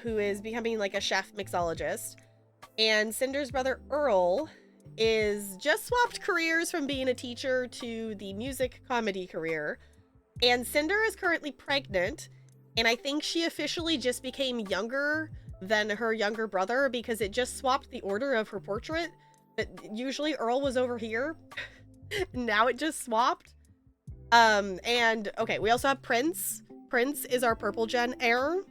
who is becoming like a chef mixologist. And Cinder's brother Earl is just swapped careers from being a teacher to the music comedy career. And Cinder is currently pregnant, and I think she officially just became younger than her younger brother because it just swapped the order of her portrait. But usually Earl was over here. Now it just swapped. And okay, we also have Prince. Prince is our purple gen heir.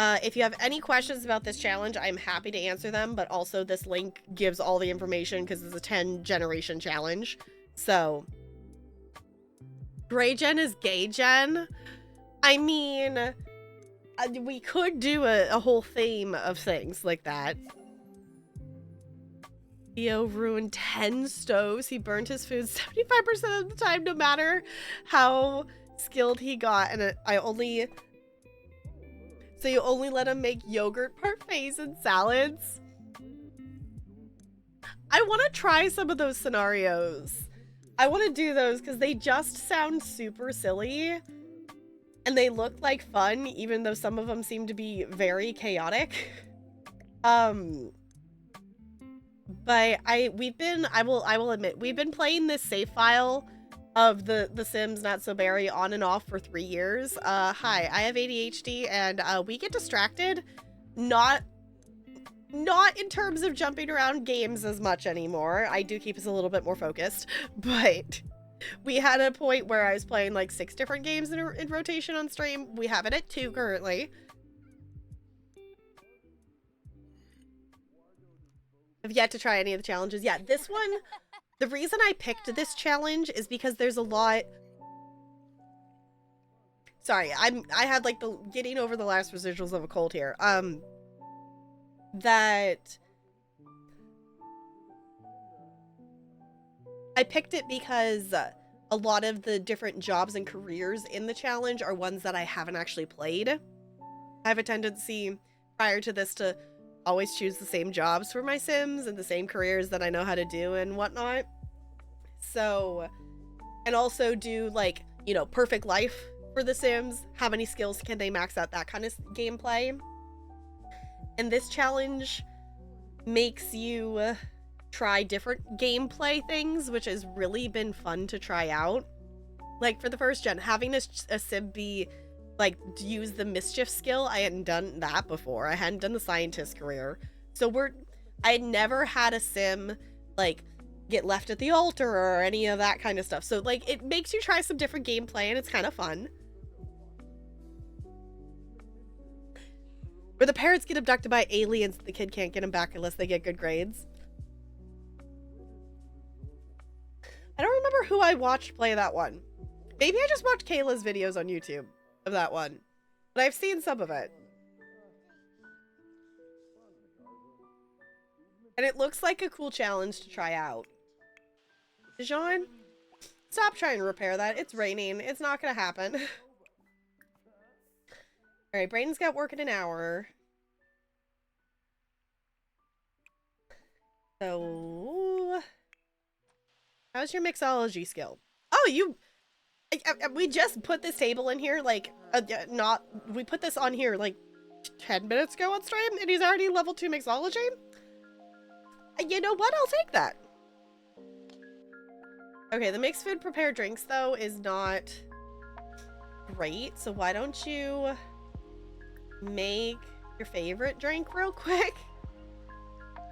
If you have any questions about this challenge, I'm happy to answer them, but also this link gives all the information because it's a 10 generation challenge. So gray gen is gay gen. I mean, we could do a whole theme of things like that. Theo ruined 10 stoves. He burned his food 75% of the time, no matter how skilled he got. And so you only let him make yogurt parfaits and salads? I want to try some of those scenarios. I want to do those because they just sound super silly. And they look like fun, even though some of them seem to be very chaotic. But I will admit, we've been playing this save file of the Sims Not So Berry on and off for 3 years. Hi, I have ADHD and we get distracted, not in terms of jumping around games as much anymore. I do keep us a little bit more focused, but we had a point where I was playing like 6 different games in rotation on stream. We have it at 2 currently. I've yet to try any of the challenges. Yeah, this one, the reason I picked this challenge is because there's a lot. Sorry, I had like the getting over the last residuals of a cold here. That I picked it because a lot of the different jobs and careers in the challenge are ones that I haven't actually played. I have a tendency prior to this to always choose the same jobs for my Sims and the same careers that I know how to do and whatnot. So, and also do like, you know, perfect life for the Sims. How many skills can they max out, that kind of gameplay. And this challenge makes you try different gameplay things, which has really been fun to try out. Like for the first gen, having a Sim be like use the mischief skill, I hadn't done that before. I hadn't done the scientist career. So I had never had a Sim like get left at the altar or any of that kind of stuff. So like it makes you try some different gameplay and it's kind of fun. Where the parents get abducted by aliens, the kid can't get them back unless they get good grades. I don't remember who I watched play that one. Maybe I just watched Kayla's videos on YouTube of that one. But I've seen some of it. And it looks like a cool challenge to try out. Dijon, stop trying to repair that. It's raining. It's not gonna happen. Alright, Brayden's got work in an hour. So, how's your mixology skill? Oh, we just put this table in here, like, we put this on here, like, 10 minutes ago on stream, and he's already level 2 mixology? You know what? I'll take that. Okay, the mixed food prepared drinks, though, is not great, so why don't you make your favorite drink real quick?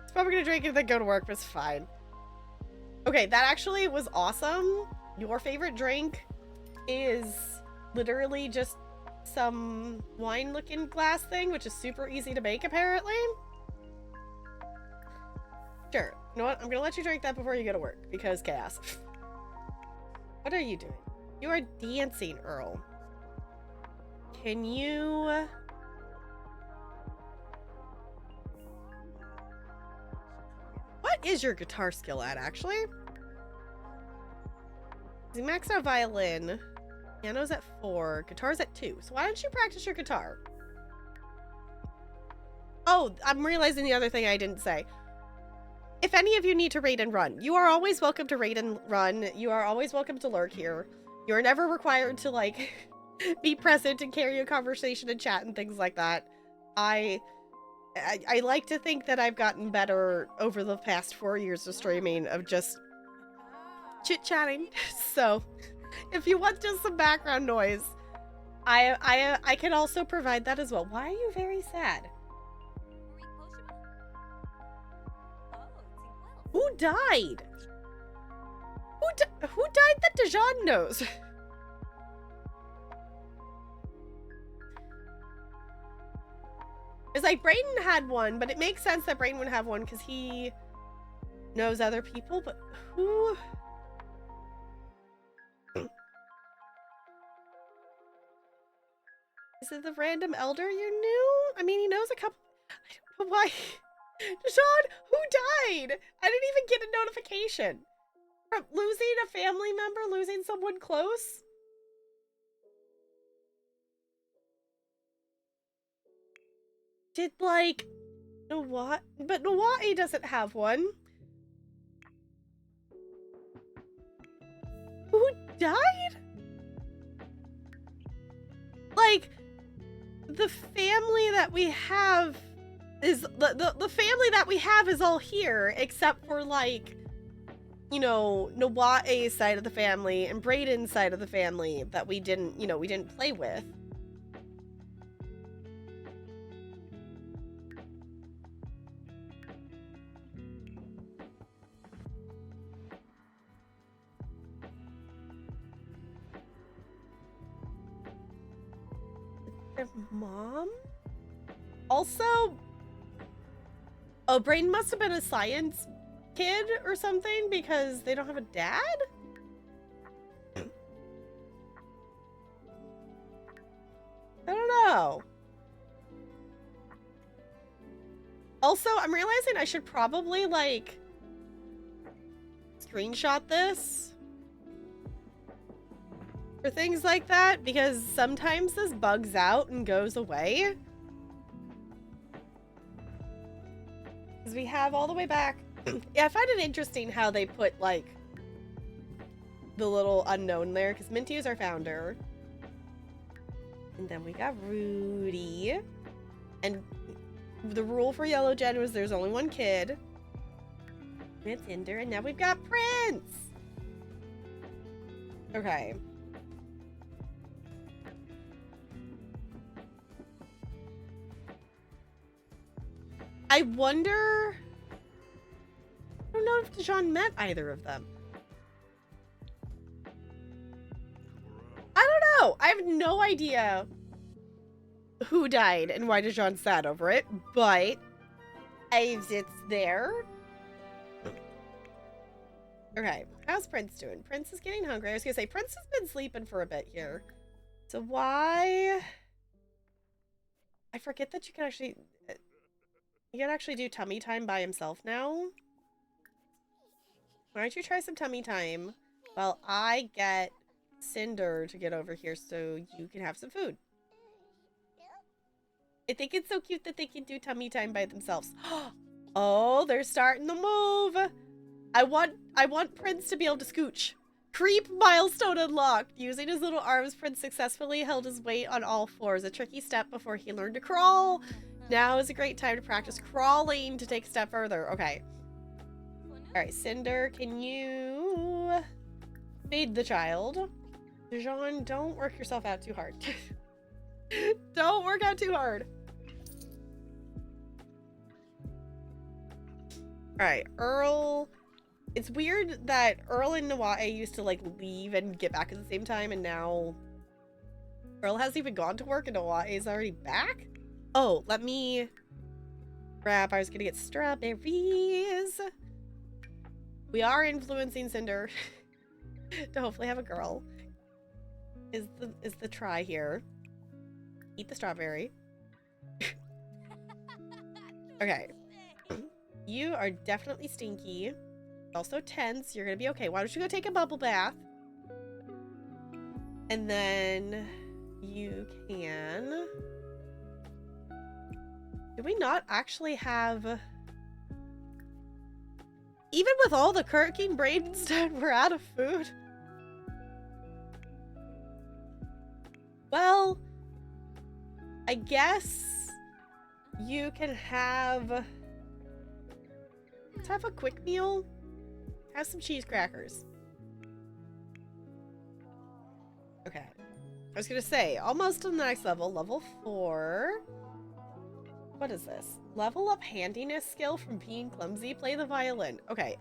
He's probably gonna drink it and then go to work, but it's fine. Okay, that actually was awesome. Your favorite drink is literally just some wine-looking glass thing, which is super easy to make, apparently. Sure. You know what? I'm gonna let you drink that before you go to work, because chaos. What are you doing? You are dancing, Earl. Can you... What is your guitar skill at, actually? He maxed out violin. Piano's at 4. Guitar's at 2. So why don't you practice your guitar? Oh, I'm realizing the other thing I didn't say. If any of you need to raid and run, you are always welcome to raid and run. You are always welcome to lurk here. You're never required to, like, be present and carry a conversation and chat and things like that. I like to think that I've gotten better over the past 4 years of streaming of just chit-chatting. So, if you want just some background noise, I can also provide that as well. Why are you very sad? Who died? Who died that Dijon knows? It's like Brayden had one, but it makes sense that Brayden would have one because he knows other people, but who? Is it the random elder you knew? I mean, he knows a couple. I don't know why. Deshawn, who died? I didn't even get a notification. From losing a family member, losing someone close? Did, like, Nawai? But Nawai doesn't have one. Who died? Like, the family that we have is the family that we have is all here except for, like, you know, Nawai's side of the family and Brayden's side of the family that we didn't, you know, we didn't play with. Their mom? Also, oh, Brayden must have been a science kid or something because they don't have a dad? I don't know. Also, I'm realizing I should probably, like, screenshot this for things like that because sometimes this bugs out and goes away. Because we have all the way back. Yeah, I find it interesting how they put, like, the little unknown there because Minty is our founder. And then we got Rudy. And the rule for Yellow Gen was there's only one kid. It's Cinder, and now we've got Prince! Okay. I wonder... I don't know if Deshawn met either of them. I don't know! I have no idea who died and why Deshawn's sad over it, but it's there. Okay, how's Prince doing? Prince is getting hungry. I was gonna say, Prince has been sleeping for a bit here. So why... I forget that you can actually... You can actually do tummy time by himself now. Why don't you try some tummy time while I get Cinder to get over here so you can have some food. I think it's so cute that they can do tummy time by themselves. Oh, they're starting to move. I want Prince to be able to scooch. Creep milestone unlocked. Using his little arms, Prince successfully held his weight on all fours. A tricky step before he learned to crawl. Now is a great time to practice crawling to take a step further. Okay. Alright, Cinder, can you feed the child? Jean, don't work yourself out too hard. Don't work out too hard. Alright, Earl. It's weird that Earl and Nawai used to, like, leave and get back at the same time, and now Earl hasn't even gone to work and Nawai is already back? Oh, let me grab. I was gonna get strawberries. We are influencing Cinder to hopefully have a girl. Is the try here. Eat the strawberry. Okay. You are definitely stinky. Also tense. You're gonna be okay. Why don't you go take a bubble bath? And then you can... Do we not actually have... Even with all the cooking Brayden's done, we're out of food? Well, I guess you can have... Let's have a quick meal. Have some cheese crackers. Okay. I was gonna say, almost to the next level. Level 4. What is this? Level up handiness skill from being clumsy. Play the violin. Okay,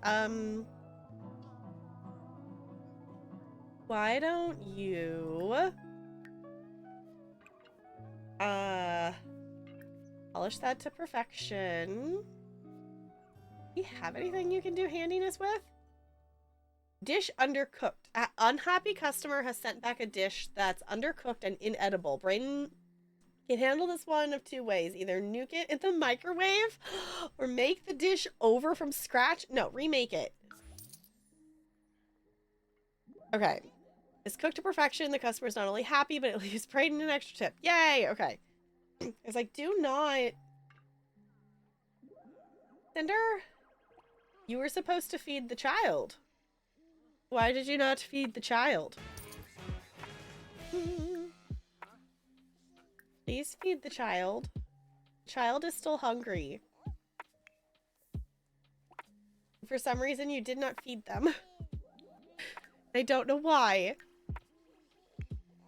why don't you... polish that to perfection. Do you have anything you can do handiness with? Dish undercooked. Unhappy customer has sent back a dish that's undercooked and inedible. Brayden Can handle this one of two ways. Either nuke it in the microwave or make the dish over from scratch. No, remake it. Okay. It's cooked to perfection. The customer's not only happy, but it leaves Brayden an extra tip. Yay! Okay. It's like, do not... Cinder? You were supposed to feed the child. Why did you not feed the child? Please feed the child. The child is still hungry. For some reason, you did not feed them. I don't know why.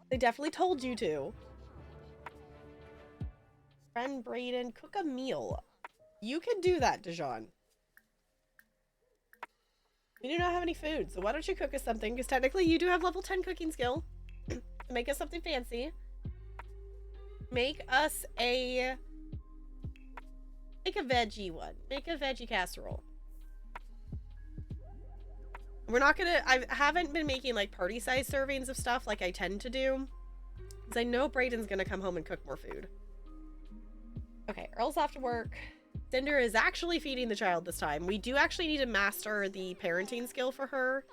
They definitely told you to. Friend Brayden, cook a meal. You can do that, Dijon. We do not have any food, so why don't you cook us something? Because technically you do have level 10 cooking skill. Make us something fancy. Make us a... Make a veggie one. Make a veggie casserole. We're not gonna... I haven't been making, like, party-sized servings of stuff like I tend to do. Because I know Brayden's gonna come home and cook more food. Okay, Earl's off to work. Cinder is actually feeding the child this time. We do actually need to master the parenting skill for her.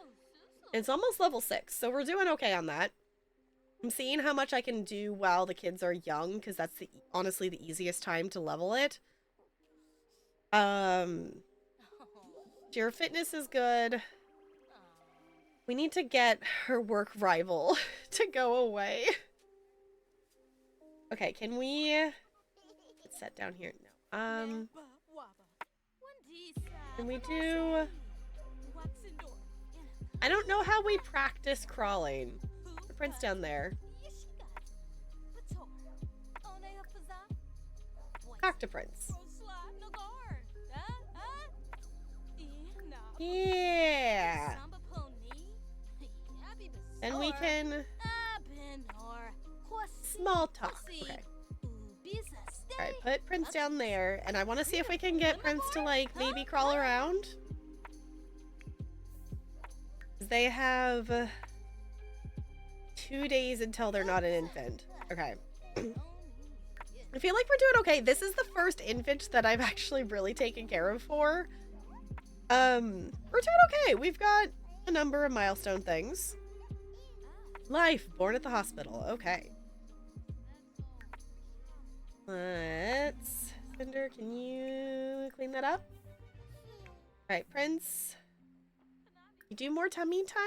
It's almost level 6, so we're doing okay on that. I'm seeing how much I can do while the kids are young, because that's honestly the easiest time to level it. Your fitness is good. We need to get her work rival to go away. Okay, can we... Let's set down here. No. Can we do... I don't know how we practice crawling. The prince down there. Talk to Prince. Yeah. And we can... Small talk. Okay. Alright, put Prince down there. And I want to see if we can get Prince to, like, maybe crawl around. They have 2 days until they're not an infant. Okay. I feel like we're doing okay. This is the first infant that I've actually really taken care of for. We're doing okay. We've got a number of milestone things. Life, born at the hospital. Okay. Let's... Cinder, can you clean that up? Alright, Prince. You do more tummy time?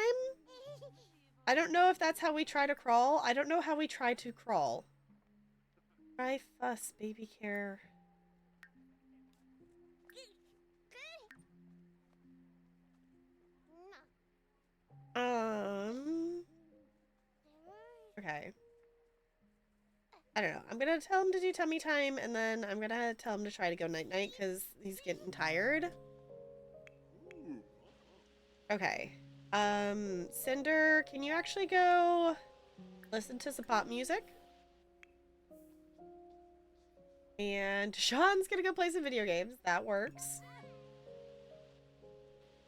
I don't know if that's how we try to crawl. I don't know how we try to crawl. Cry, fuss, baby care. Okay. I don't know. I'm gonna tell him to do tummy time, and then I'm gonna tell him to try to go night-night, because he's getting tired. Okay. Cinder, can you actually go listen to some pop music? And Sean's gonna go play some video games. That works.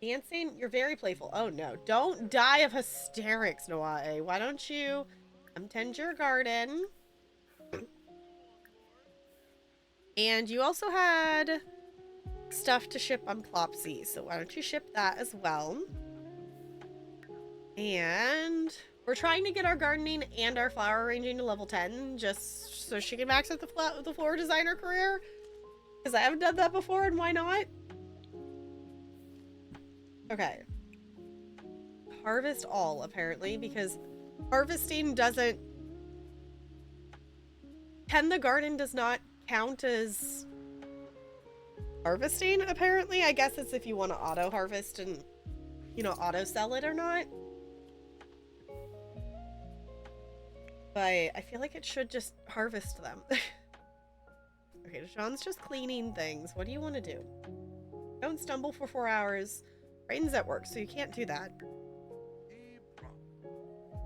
Dancing? You're very playful. Oh no. Don't die of hysterics, Noae. Why don't you tend your garden? And you also had stuff to ship on Plopsy, so why don't you ship that as well? And we're trying to get our gardening and our flower arranging to level 10, just so she can max out the floor designer career. Because I haven't done that before, and why not? Okay. Harvest all, apparently, because harvesting doesn't... Tend the garden does not count as harvesting, apparently. I guess it's if you want to auto harvest and, you know, auto sell it or not. But I feel like it should just harvest them. Okay, Sean's just cleaning things. What do you want to do? Don't stumble for 4 hours. Brayden's at work, so you can't do that.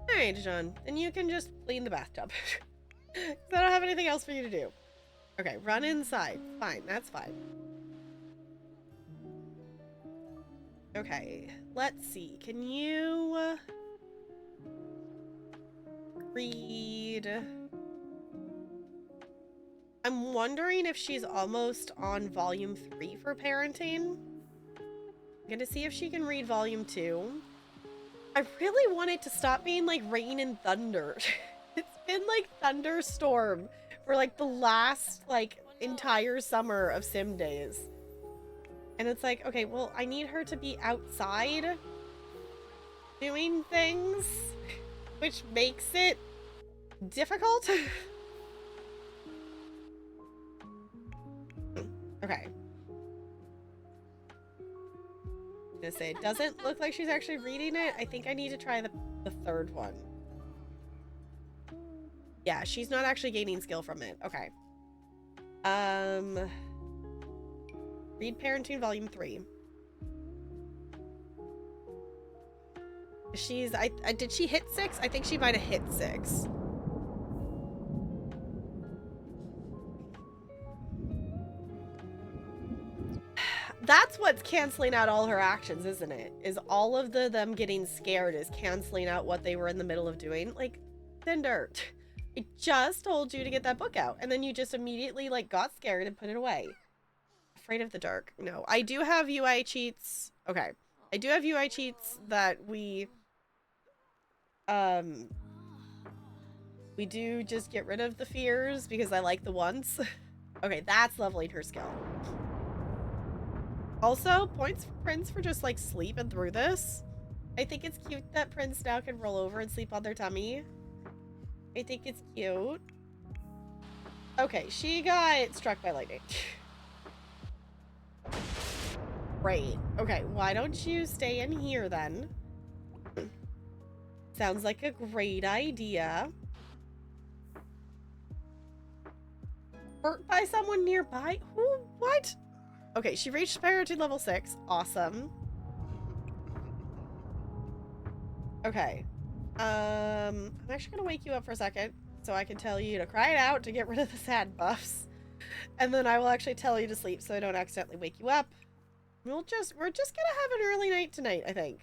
Alright, Dijon. Then you can just clean the bathtub. I don't have anything else for you to do. Okay, run inside. Fine, that's fine. Okay, let's see. Can you read I'm wondering if she's almost on volume 3 for parenting. I'm gonna see if she can read volume 2. I really want it to stop being like rain and thunder. It's been like thunderstorm for like the last like entire summer of sim days. And it's like, okay, well, I need her to be outside doing things, which makes it difficult. Okay. I'm gonna say it doesn't look like she's actually reading it. I think I need to try the third one. Yeah, she's not actually gaining skill from it. Okay. Read Parenting Volume 3. She's did she hit 6? I think she might have hit 6. That's what's canceling out all her actions, isn't it? Is all of them getting scared is canceling out what they were in the middle of doing. Like, Cinder, I just told you to get that book out, and then you just immediately like got scared and put it away. Afraid of the dark. No, I do have UI cheats. Okay, I do have UI cheats that we do just get rid of the fears because I like the ones. Okay, that's leveling her skill. Also, points for Prince for just like sleeping through this. I think it's cute that Prince now can roll over and sleep on their tummy. I think it's cute. Okay, she got struck by lightning. Great. Okay, why don't you stay in here then? Sounds like a great idea. Hurt by someone nearby? Who? What? Okay, she reached parenting level 6. Awesome. Okay. I'm actually gonna wake you up for a second so I can tell you to cry it out to get rid of the sad buffs. And then I will actually tell you to sleep so I don't accidentally wake you up. We're just gonna have an early night tonight, I think.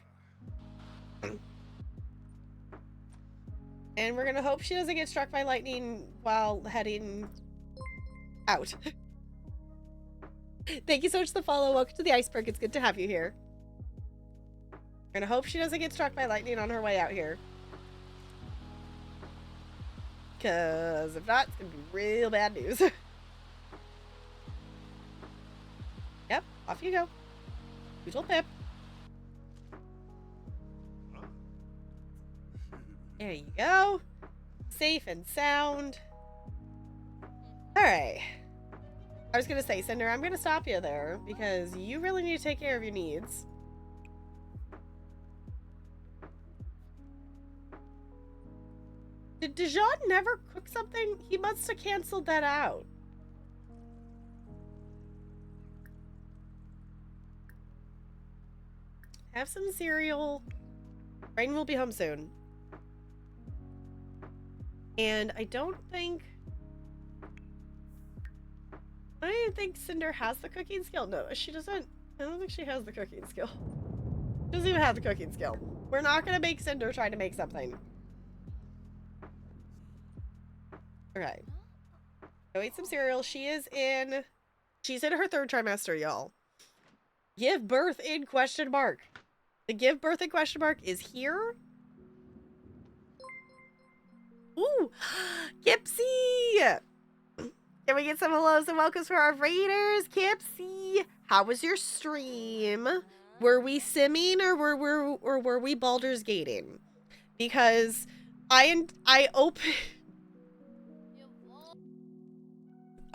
And we're gonna hope she doesn't get struck by lightning while heading out. Thank you so much for the follow. Welcome to the iceberg. It's good to have you here. We're gonna hope she doesn't get struck by lightning on her way out here. Because if not, it's gonna be real bad news. Yep, off you go. Usual Pip. There you go. Safe and sound. Alright. I was gonna say, Cinder, I'm gonna stop you there because you really need to take care of your needs. Did Dijon never cook something? He must have canceled that out. Have some cereal. Rain will be home soon. And I don't think Cinder has the cooking skill. No, she doesn't. I don't think she has the cooking skill. She doesn't even have the cooking skill. We're not gonna make Cinder try to make something. Okay. Go eat some cereal. She's in her 3rd trimester, y'all. Give birth in question mark. The give birth in question mark is here. Ooh, Kipsy! Can we get some hellos and welcomes for our raiders? Kipsy, how was your stream? Were we simming or were we Baldur's Gating? Because I opened.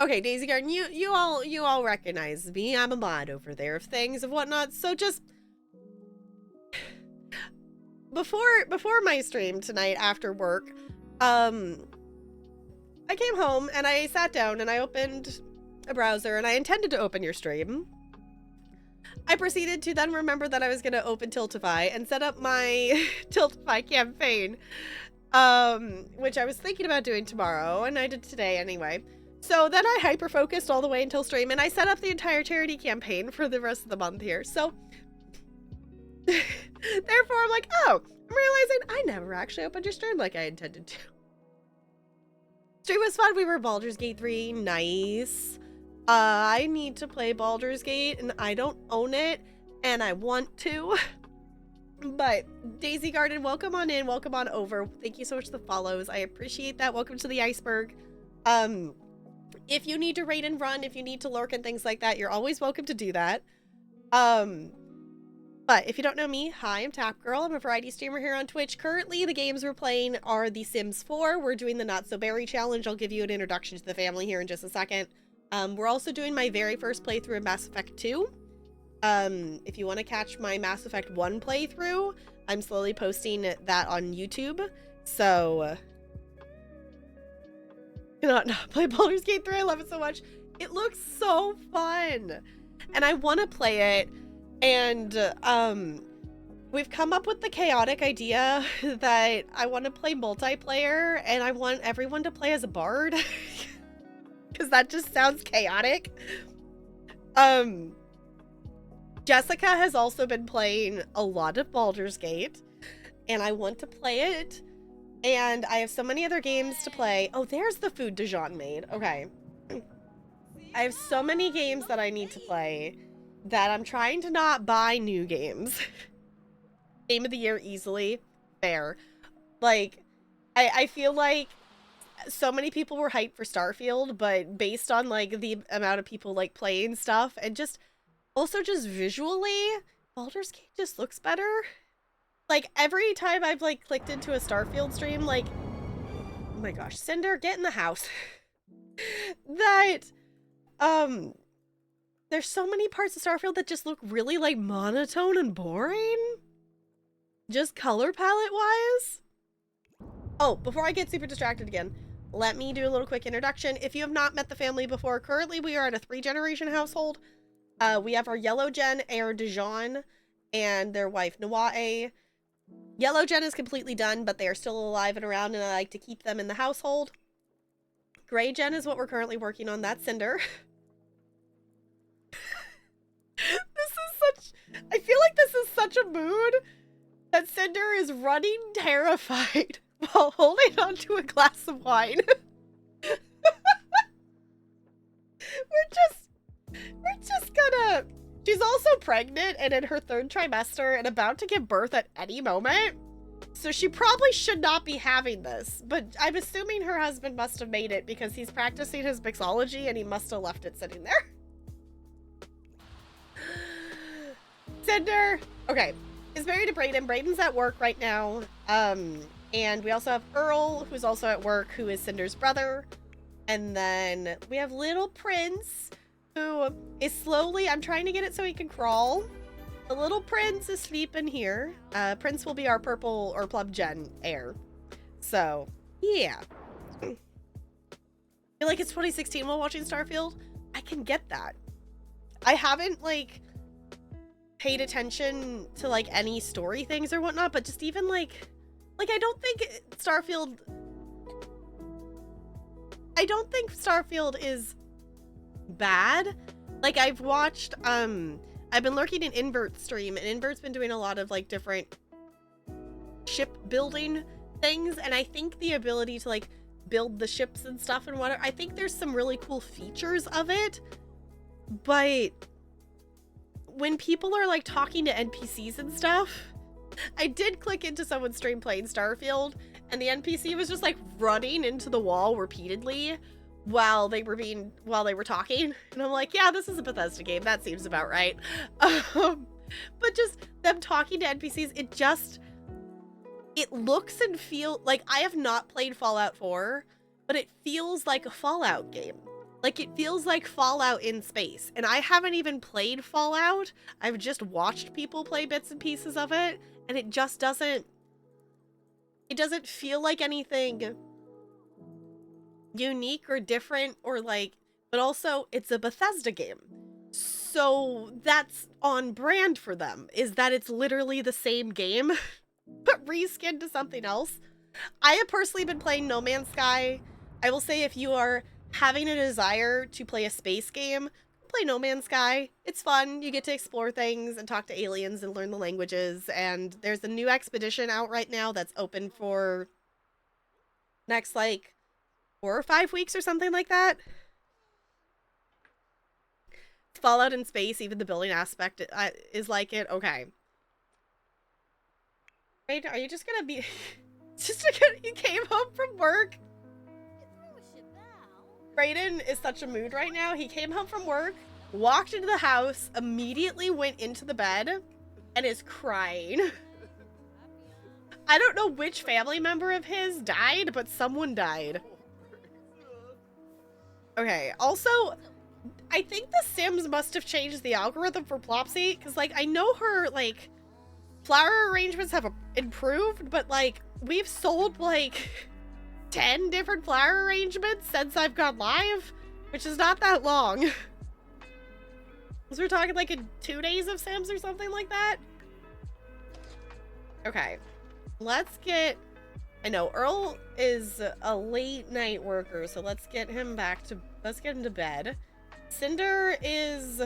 Okay, Daisy Garden, you all recognize me. I'm a mod over there of things and whatnot. So just before my stream tonight after work, I came home and I sat down and I opened a browser and I intended to open your stream. I proceeded to then remember that I was going to open Tiltify and set up my Tiltify campaign, which I was thinking about doing tomorrow, and I did today anyway. So then I hyper-focused all the way until stream, and I set up the entire charity campaign for the rest of the month here. So, therefore, I'm like, oh, I'm realizing I never actually opened your stream like I intended to. Stream was fun. We were Baldur's Gate 3. Nice. I need to play Baldur's Gate, and I don't own it, and I want to. But Daisy Garden, welcome on in. Welcome on over. Thank you so much for the follows. I appreciate that. Welcome to the iceberg. If you need to raid and run, if you need to lurk and things like that, you're always welcome to do that. But if you don't know me, hi, I'm Tap Girl. I'm a variety streamer here on Twitch. Currently, the games we're playing are The Sims 4. We're doing the Not So Berry Challenge. I'll give you an introduction to the family here in just a second. We're also doing my very first playthrough of Mass Effect 2. If you want to catch my Mass Effect 1 playthrough, I'm slowly posting that on YouTube. So, cannot not play Baldur's Gate 3. I love it so much. It looks so fun. And I want to play it. And we've come up with the chaotic idea that I want to play multiplayer and I want everyone to play as a bard because that just sounds chaotic. Jessica has also been playing a lot of Baldur's Gate and I want to play it, and I have so many other games to play. Oh, there's the food Dijon made. Okay. I have so many games that I need to play that I'm trying to not buy new games. Game of the year easily. Fair. Like, I feel like so many people were hyped for Starfield, but based on, like, the amount of people, like, playing stuff, and just, also just visually, Baldur's Gate just looks better. Like, every time I've, like, clicked into a Starfield stream, like, oh my gosh, Cinder, get in the house. That, there's so many parts of Starfield that just look really, like, monotone and boring. Just color palette wise. Oh, before I get super distracted again, let me do a little quick introduction. If you have not met the family before, currently we are in a 3-generation household. We have our Yellow Gen, Heir Dijon, and their wife, Nawae. Yellow Gen is completely done, but they are still alive and around, and I like to keep them in the household. Gray Gen is what we're currently working on. That's Cinder. I feel like this is such a mood that Cinder is running terrified while holding onto a glass of wine. We're just gonna... She's also pregnant and in her 3rd trimester and about to give birth at any moment. So she probably should not be having this, but I'm assuming her husband must have made it because he's practicing his mixology and he must have left it sitting there. Cinder, okay, is married to Brayden. Brayden's at work right now. And we also have Earl, who's also at work, who is Cinder's brother. And then we have little Prince, who is slowly, I'm trying to get it so he can crawl. The little Prince is sleeping here. Prince will be our purple or plum gen heir. So, yeah. I feel like it's 2016 while watching Starfield. I can get that. I haven't, like, paid attention to, like, any story things or whatnot, but just even, like, I don't think Starfield is bad. Like, I've watched, I've been lurking in Invert's stream, and Invert's been doing a lot of, like, different ship building things, and I think the ability to, like, build the ships and stuff and whatever, I think there's some really cool features of it, but when people are, like, talking to NPCs and stuff, I did click into someone's stream playing Starfield, and the NPC was just, like, running into the wall repeatedly while they were talking, and I'm like, yeah, this is a Bethesda game, that seems about right. But just them talking to NPCs, it looks and feels like, I have not played Fallout 4, but it feels like a Fallout game. Like, it feels like Fallout in space, and I haven't even played Fallout. I've just watched people play bits and pieces of it, and it just doesn't feel like anything unique or different, or, like, but also it's a Bethesda game. So that's on brand for them, is that it's literally the same game, but reskinned to something else. I have personally been playing No Man's Sky. I will say, if you are having a desire to play a space game, play No Man's Sky. It's fun. You get to explore things and talk to aliens and learn the languages. And there's a new expedition out right now that's open for next, like, 4 or 5 weeks or something like that. Fallout in space, even the building aspect is like it. Okay. Wait, are you just gonna be... you came home from work? Brayden is such a mood right now. He came home from work, walked into the house, immediately went into the bed, and is crying. I don't know which family member of his died, but someone died. Okay, also, I think The Sims must have changed the algorithm for Plopsy, because, like, I know her, like, flower arrangements have improved, but, like, we've sold, like, 10 different flower arrangements since I've gone live, which is not that long. Because we're talking, like, in 2 days of Sims or something like that. Okay. Let's get... I know, Earl is a late night worker, so let's get him back to... Let's get him to bed. Cinder is...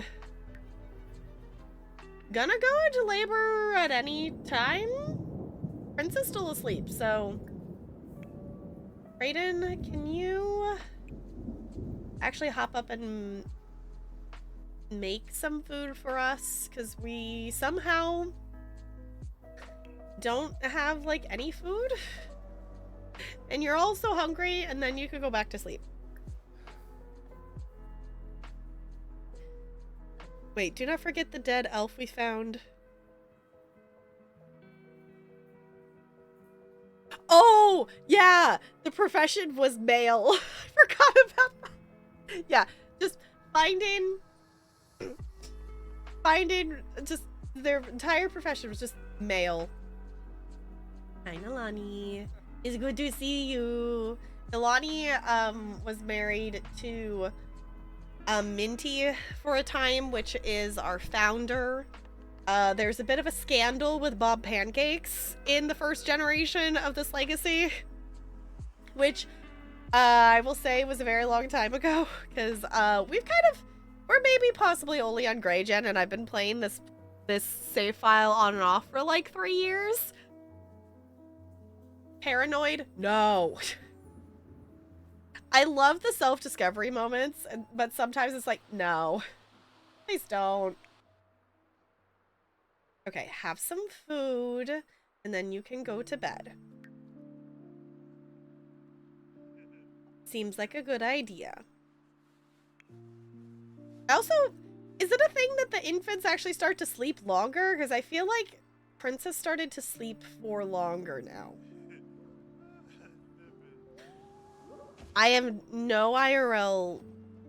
gonna go into labor at any time? Prince is still asleep, so... Brayden, can you... actually hop up and... make some food for us? Because we somehow... don't have, like, any food? And you're all so hungry, and then you could go back to sleep. Wait, do not forget the dead elf we found. Oh, yeah! The profession was male. I forgot about that. Yeah, just finding just their entire profession was just male. Hi, Nalani. It's good to see you. Nalani was married to Minty for a time, which is our founder. There's a bit of a scandal with Bob Pancakes in the first generation of this legacy, which I will say was a very long time ago, because we're maybe possibly only on Grey Gen, and I've been playing this save file on and off for like 3 years. Paranoid? No. I love the self-discovery moments, but sometimes it's like, no. Please don't. Okay, have some food, and then you can go to bed. Seems like a good idea. Also, is it a thing that the infants actually start to sleep longer? Because I feel like Princess started to sleep for longer now. I have no IRL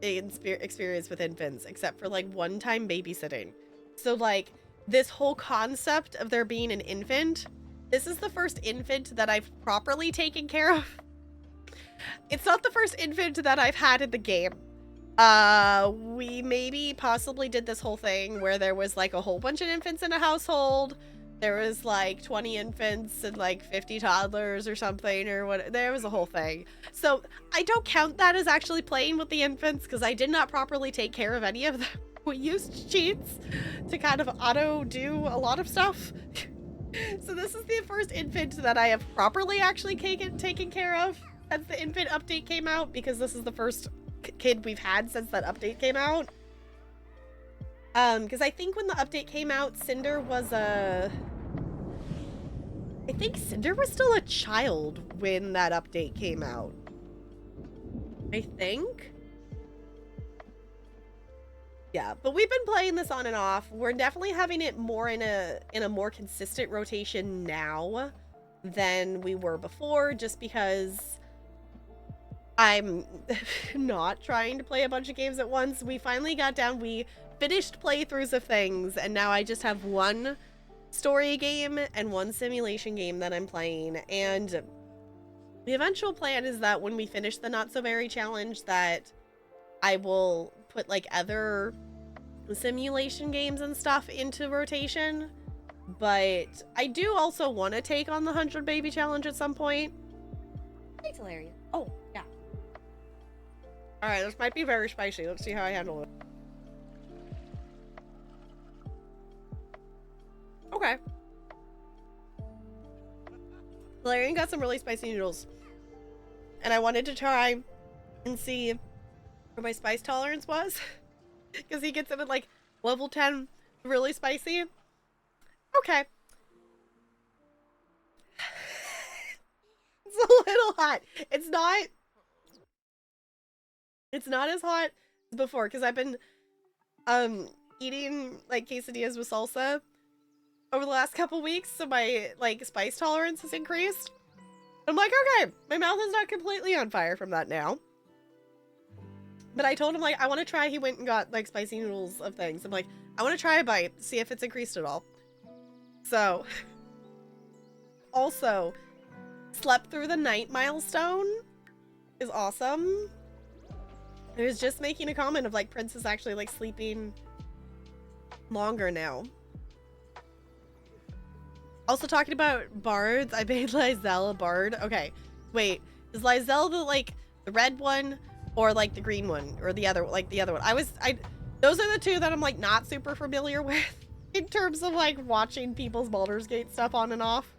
experience with infants except for like one-time babysitting. So like this whole concept of there being an infant, this is the first infant that I've properly taken care of. It's not the first infant that I've had in the game. We maybe possibly did this whole thing where there was like a whole bunch of infants in a household. There was like 20 infants and like 50 toddlers or something, or what. There was a whole thing. So I don't count that as actually playing with the infants because I did not properly take care of any of them. We used cheats to kind of auto do a lot of stuff. So this is the first infant that I have properly actually taken care of since the infant update came out, because this is the first kid we've had since that update came out. Because I think when the update came out, Cinder was I think Cinder was still a child when that update came out. I think. Yeah, but we've been playing this on and off. We're definitely having it more in a more consistent rotation now than we were before, just because I'm not trying to play a bunch of games at once. We finally got down, we finished playthroughs of things, and now I just have one story game and one simulation game that I'm playing. And the eventual plan is that when we finish the Not So Very challenge, that I will put like other simulation games and stuff into rotation. But I do also want to take on the 100 Baby Challenge at some point. Thanks, Hilaria. Oh, yeah. Alright, this might be very spicy. Let's see how I handle it. Okay. Valerian got some really spicy noodles. And I wanted to try and see where my spice tolerance was. Because he gets it at like level 10, really spicy. Okay. It's a little hot. It's not as hot as before because I've been eating like quesadillas with salsa over the last couple weeks, so my like spice tolerance has increased. I'm like, okay, my mouth is not completely on fire from that now. But I told him like I want to try. He went and got like spicy noodles of things. I'm like, I want to try a bite, see if it's increased at all. So also slept through the night milestone is awesome. I was just making a comment of like Prince is actually like sleeping longer now. Also talking about bards, I made Lysel a bard. Okay, wait, is Lysel the like the red one or like the green one or the other one? Those are the two that I'm like not super familiar with in terms of like watching people's Baldur's Gate stuff on and off.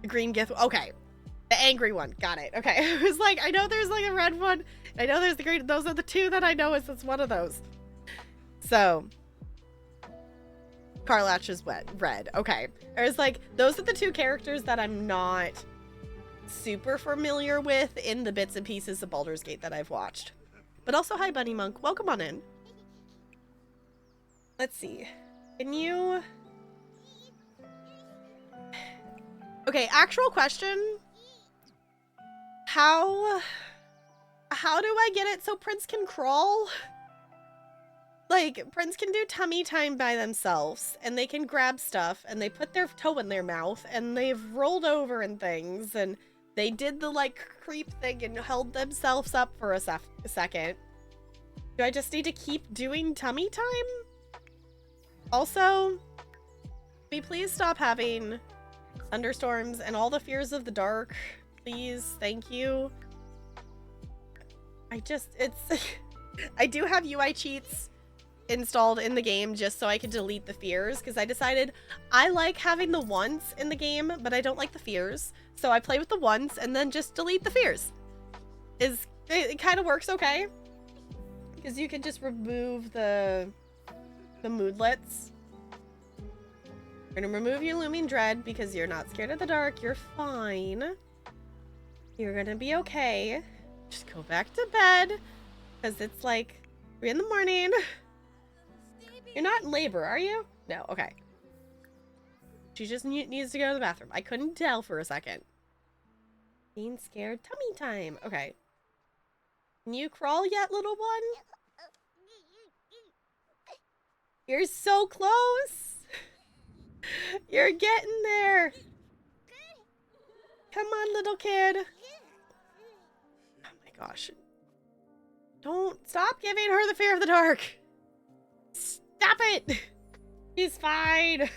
The green gift, okay. The angry one, got it. Okay, it was like I know there's like a red one. I know there's the green. Those are the two that I know is it's one of those. So. Karlach is red. Okay. I was like, those are the two characters that I'm not super familiar with in the bits and pieces of Baldur's Gate that I've watched. But also, hi, Bunny Monk. Welcome on in. Let's see. Can you... Okay, actual question. How do I get it so Prince can crawl? Like, Prince can do tummy time by themselves, and they can grab stuff, and they put their toe in their mouth, and they've rolled over and things, and they did the, like, creep thing and held themselves up for a second. Do I just need to keep doing tummy time? Also, can we please stop having thunderstorms and all the fears of the dark? Please, thank you. I do have UI cheats installed in the game just so I can delete the fears, because I decided I like having the wants in the game, but I don't like the fears. So I play with the wants and then just delete the fears. It kind of works okay, because you can just remove the moodlets. We're gonna remove your looming dread because you're not scared of the dark. You're fine. You're gonna be okay. Just go back to bed because it's like 3 in the morning. You're not in labor, are you? No, okay. She just needs to go to the bathroom. I couldn't tell for a second. Being scared. Tummy time. Okay. Can you crawl yet, little one? You're so close. You're getting there. Come on, little kid. Oh my gosh. Don't stop giving her the fear of the dark. Stop it! He's fine.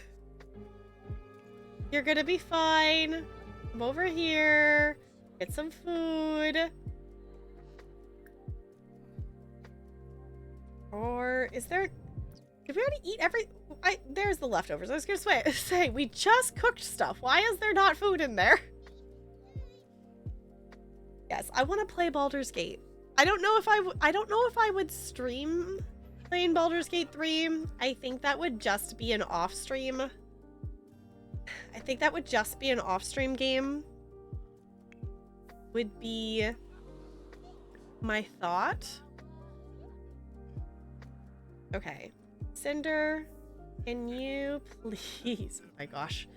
You're gonna be fine. Come over here. Get some food. Or is there... Did we already eat there's the leftovers. I was gonna say, we just cooked stuff. Why is there not food in there? Yes, I want to play Baldur's Gate. I don't know if I would stream playing Baldur's Gate 3. I think that would just be an off-stream. I think that would just be an off-stream game. Would be my thought. Okay. Cinder, can you please... Oh my gosh.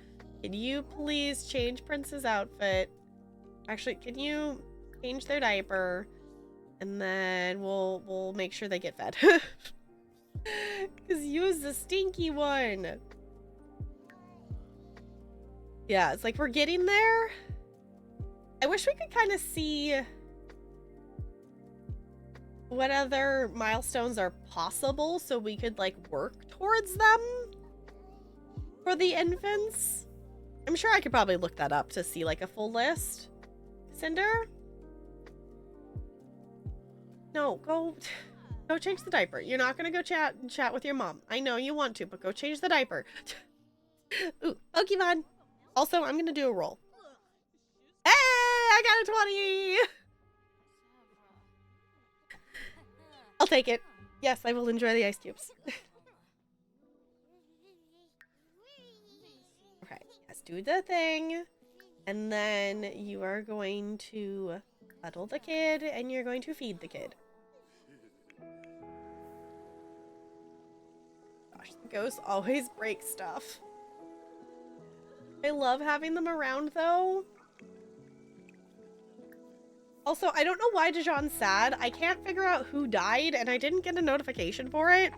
Can you please change Prince's outfit? Actually, can you change their diaper? And then we'll make sure they get fed. Because you was the stinky one. Yeah, it's like we're getting there. I wish we could kind of see what other milestones are possible so we could like work towards them for the infants. I'm sure I could probably look that up to see like a full list. Cinder? No, go change the diaper. You're not gonna go chat with your mom. I know you want to, but go change the diaper. Ooh, Pokemon. Also, I'm gonna do a roll. Hey, I got a 20. I'll take it. Yes, I will enjoy the ice cubes. Okay, let's do the thing. And then you are going to cuddle the kid and you're going to feed the kid. Gosh, the ghosts always break stuff. I love having them around though. Also, I don't know why Dijon's sad. I can't figure out who died and I didn't get a notification for it.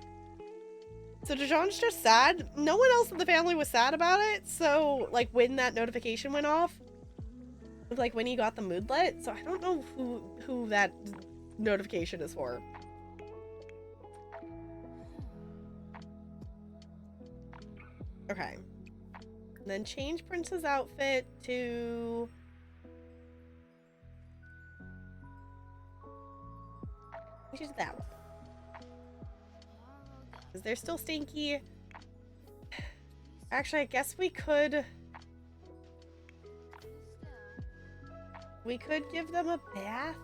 So Dijon's just sad. No one else in the family was sad about it. So, like, when that notification went off, like when he got the moodlet. So I don't know who that notification is for. Okay. And then change Prince's outfit to... Which is that one. Because they're still stinky. Actually, I guess we could... We could give them a bath.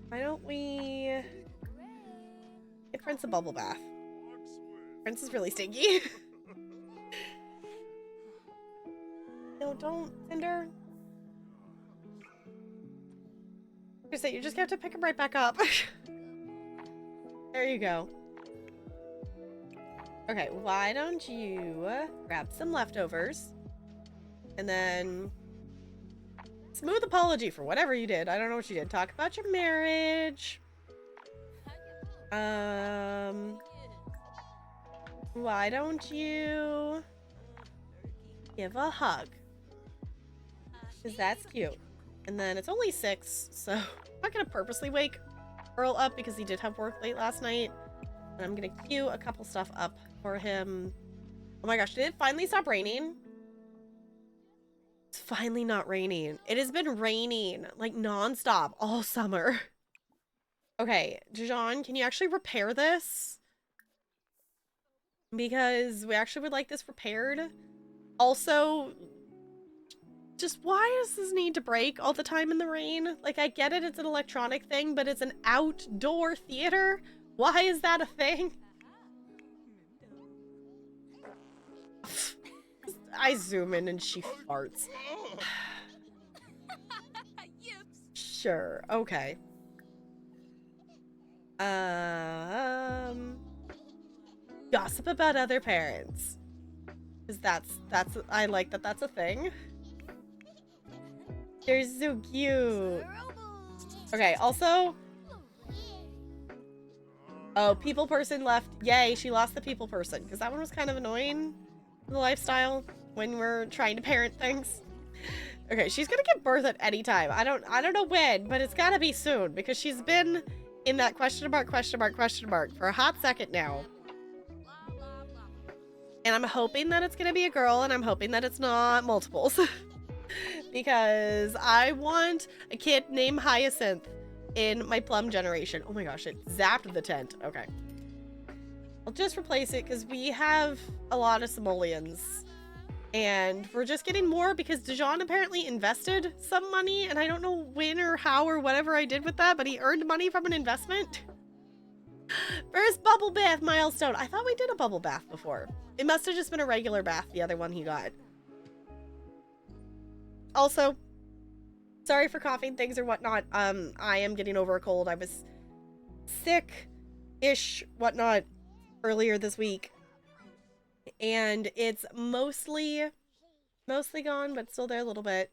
Why don't we... Give Prince a bubble bath. Prince is really stinky. No, don't, Cinder. You just have to pick him right back up. There you go. Okay, why don't you grab some leftovers and then smooth apology for whatever you did. I don't know what you did. Talk about your marriage. Why don't you give a hug? Because that's cute. And then it's only 6, so I'm not gonna purposely wake Earl up because he did have work late last night. And I'm gonna queue a couple stuff up for him. Oh my gosh, did it finally stop raining? It's finally not raining. It has been raining like nonstop all summer. Okay, Dijon, can you actually repair this? Because we actually would like this repaired. Also, just why does this need to break all the time in the rain? Like, I get it, it's an electronic thing, but it's an outdoor theater. Why is that a thing? I zoom in and she farts. Sure, okay. Gossip about other parents. Because that's, I like that that's a thing. They're so cute. Okay, also... Oh, people person left. Yay, she lost the people person. Because that one was kind of annoying. The lifestyle when we're trying to parent things. Okay, she's gonna give birth at any time. I don't know when, but it's gotta be soon. Because she's been in that question mark for a hot second now. And I'm hoping that it's gonna be a girl, and I'm hoping that it's not multiples. Because I want a kid named Hyacinth in my Plum generation. Oh my gosh, it zapped the tent. Okay. I'll just replace it because we have a lot of simoleons. And we're just getting more because Dijon apparently invested some money, and I don't know when or how or whatever I did with that, but he earned money from an investment. First bubble bath milestone. I thought we did a bubble bath before. It must have just been a regular bath, the other one he got. Also, sorry for coughing things or whatnot. I am getting over a cold. I was sick-ish, whatnot, earlier this week. And it's mostly gone, but still there a little bit.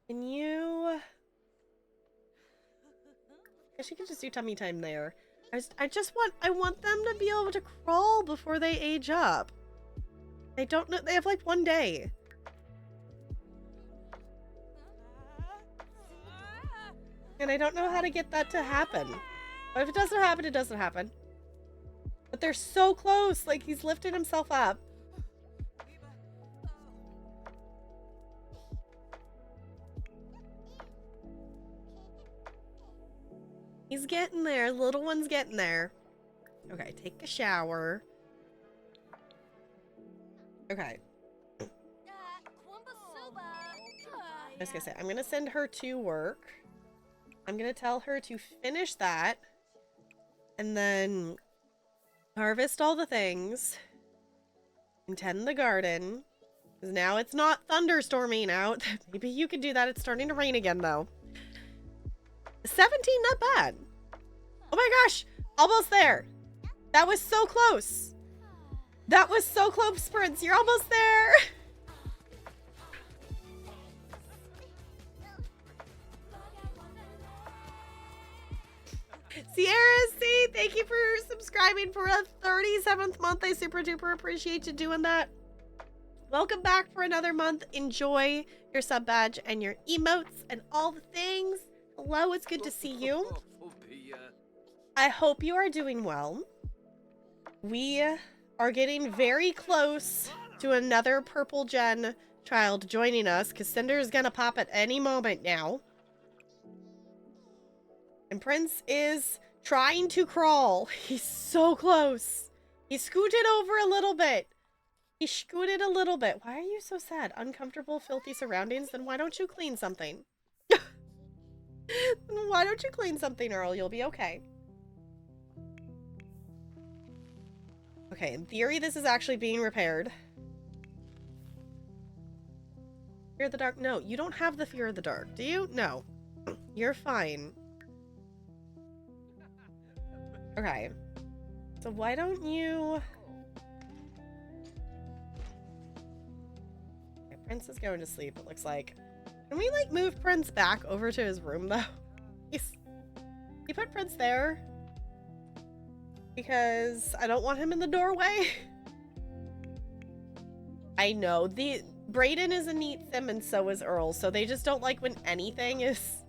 Can you... I guess you can just do tummy time there. I want them to be able to crawl before they age up. I don't know. They have like 1 day. And I don't know how to get that to happen. But if it doesn't happen, it doesn't happen. But they're so close. Like, he's lifting himself up. He's getting there. Little one's getting there. Okay, take a shower. Okay. I was gonna say, I'm gonna send her to work. I'm gonna tell her to finish that. And then harvest all the things. And tend the garden. Because now it's not thunderstorming out. Maybe you could do that. It's starting to rain again, though. 17, not bad. Oh my gosh! Almost there! That was so close! That was so close, Prince! You're almost there! Sierra C, thank you for subscribing for a 37th month. I super duper appreciate you doing that. Welcome back for another month. Enjoy your sub badge and your emotes and all the things. Hello, it's good to see you. I hope you are doing well. We are getting very close to another purple gen child joining us because Cinder is gonna pop at any moment now. And Prince is trying to crawl. He's so close. He scooted over a little bit. He scooted a little bit. Why are you so sad? Uncomfortable, filthy surroundings? Then why don't you clean something? Why don't you clean something, Earl? You'll be okay. Okay, in theory, this is actually being repaired. Fear of the dark? No, you don't have the fear of the dark, do you? No. You're fine. Okay. So why don't you... Okay, Prince is going to sleep, it looks like. Can we, like, move Prince back over to his room, though? You put Prince there? Because I don't want him in the doorway. I know. Brayden is a neat sim and so is Earl, so they just don't like when anything is...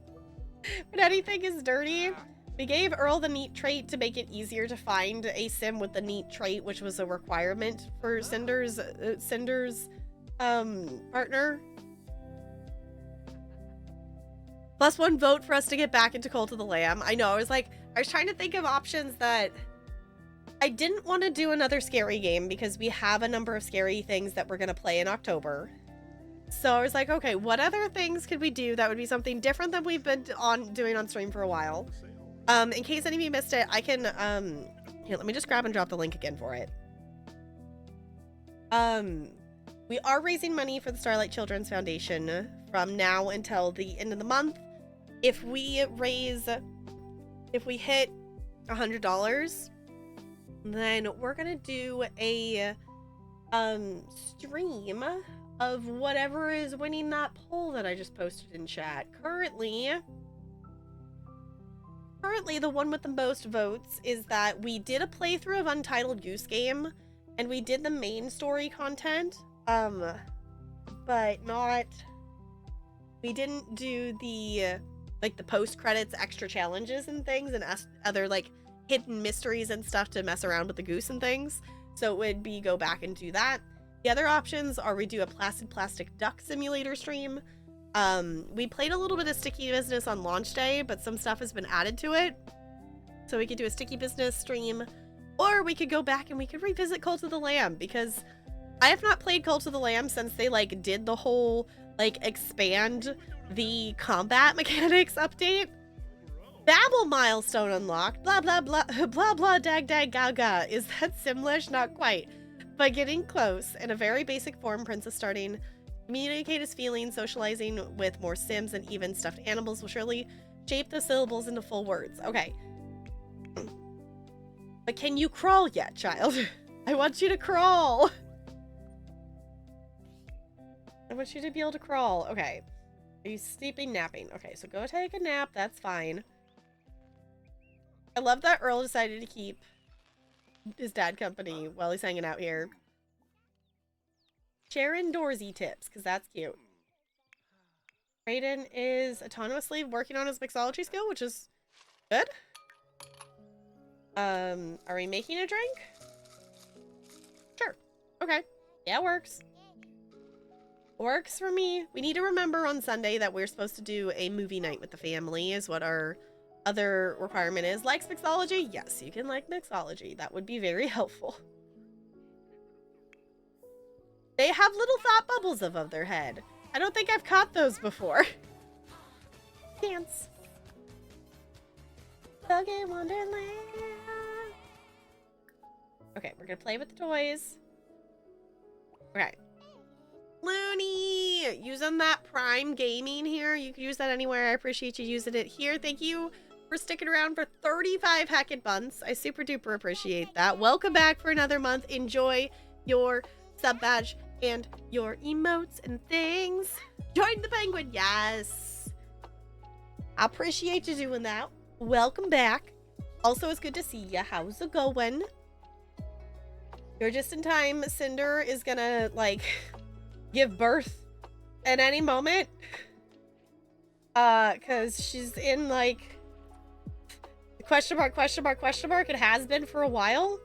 when anything is dirty. We gave Earl the neat trait to make it easier to find a sim with the neat trait, which was a requirement for Cinder's partner. +1 vote for us to get back into Cult of the Lamb. I know, I was trying to think of options that I didn't want to do another scary game because we have a number of scary things that we're going to play in October. So I was like, okay, what other things could we do that would be something different than we've been doing on stream for a while? In case any of you missed it, I can, here, let me just grab and drop the link again for it. We are raising money for the Starlight Children's Foundation from now until the end of the month. If we hit $100, then we're gonna do a stream of whatever is winning that poll that I just posted in chat. Currently the one with the most votes is that we did a playthrough of Untitled Goose Game and we did the main story content, but not, we didn't do the like the post credits extra challenges and things and other like hidden mysteries and stuff to mess around with the goose and things. So it would be go back and do that. The other options are we do a Placid Plastic Duck Simulator stream. We played a little bit of Sticky Business on launch day, but some stuff has been added to it. So we could do a Sticky Business stream, or we could go back and we could revisit Cult of the Lamb, because I have not played Cult of the Lamb since they like did the whole like expand the combat mechanics update. Babel milestone unlocked. Blah blah blah blah blah dag dag gaga. Is that Simlish? Not quite, but getting close. In a very basic form, Prince is starting to communicate his feelings. Socializing with more Sims and even stuffed animals will surely shape the syllables into full words. Okay. But can you crawl yet, child? I want you to crawl. I want you to be able to crawl. Okay. Are you sleeping, napping? Okay, so go take a nap. That's fine. I love that Earl decided to keep his dad company while he's hanging out here. Sharon Dorsey tips, because that's cute. Brayden is autonomously working on his mixology skill, which is good. Are we making a drink? Sure. Okay. Yeah, works. Works for me. We need to remember on Sunday that we're supposed to do a movie night with the family is what our other requirement is. Likes mixology? Yes, you can like mixology. That would be very helpful. They have little thought bubbles above their head. I don't think I've caught those before. Dance. Buggy Wonderland. Okay, we're gonna play with the toys. Okay. Looney! Using that Prime Gaming here. You can use that anywhere. I appreciate you using it here. Thank you for sticking around for 35 heckin' months. I super duper appreciate that. Welcome back for another month. Enjoy your sub badge and your emotes and things. Join the penguin. Yes. I appreciate you doing that. Welcome back. Also, it's good to see you. How's it going? You're just in time. Cinder is gonna, like, give birth at any moment. Because she's in, like, question mark, question mark, question mark. It has been for a while.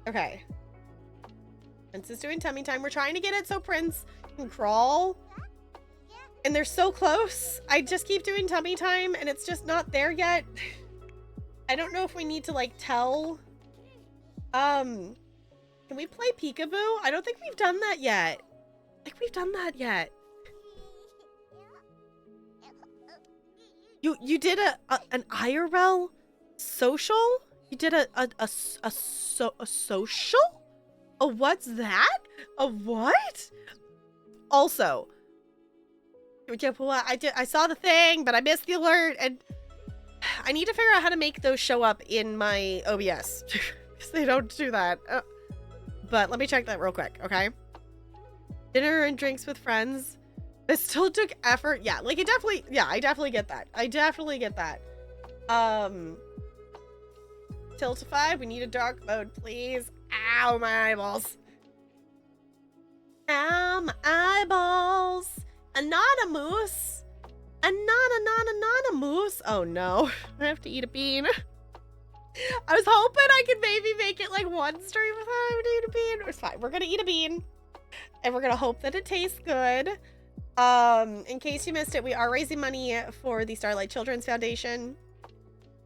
Okay. Prince is doing tummy time. We're trying to get it so Prince can crawl. And they're so close. I just keep doing tummy time and it's just not there yet. I don't know if we need to, like, tell. Can we play peekaboo? I don't think we've done that yet. Like, we've done that yet. You did an IRL social? You did a social? A what's that? A what? Also, I saw the thing, but I missed the alert, and I need to figure out how to make those show up in my OBS. Because they don't do that. But let me check that real quick, okay? Dinner and drinks with friends. It still took effort. Yeah, like it definitely, yeah, I definitely get that. I definitely get that. Tiltify, we need a dark mode, please. Ow, my eyeballs. Ow, my eyeballs. Anonymous. Anonymous. Oh no, I have to eat a bean. I was hoping I could maybe make it like one stream without having to eat a bean. It's fine. We're gonna eat a bean. And we're gonna hope that it tastes good. In case you missed it, we are raising money for the Starlight Children's Foundation.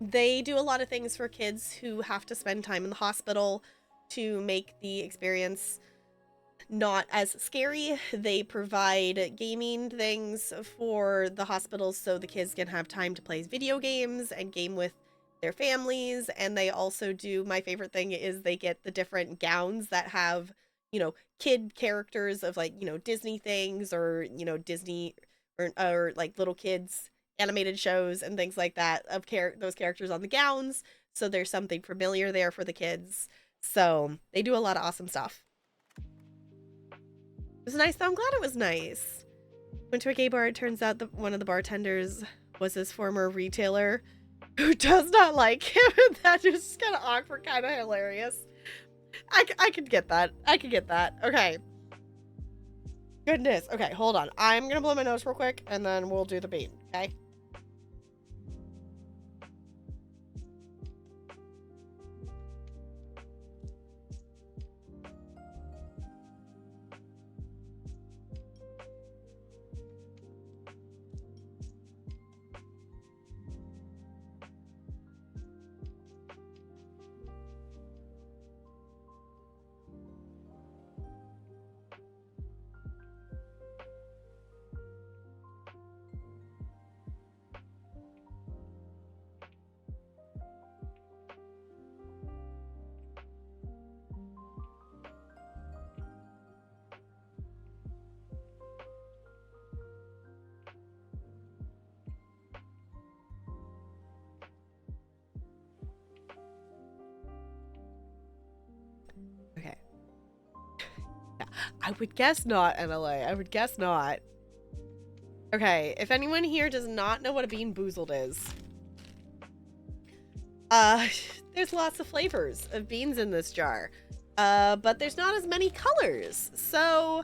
They do a lot of things for kids who have to spend time in the hospital to make the experience not as scary. They provide gaming things for the hospitals so the kids can have time to play video games and game with their families. And they also do, my favorite thing is they get the different gowns that have, you know, kid characters of, like, you know, Disney things, or, you know, Disney or like little kids animated shows and things like that of those characters on the gowns. So there's something familiar there for the kids. So they do a lot of awesome stuff. It was nice though. I'm glad it was nice. Went to a gay bar. It turns out that one of the bartenders was his former retailer who does not like him. And that is just kind of awkward, kind of hilarious. I could get that. I could get that. Okay. Goodness. Okay, hold on. I'm going to blow my nose real quick and then we'll do the bean. Okay. Okay. Yeah, I would guess not, NLA. I would guess not. Okay, if anyone here does not know what a Bean Boozled is, there's lots of flavors of beans in this jar, but there's not as many colors. So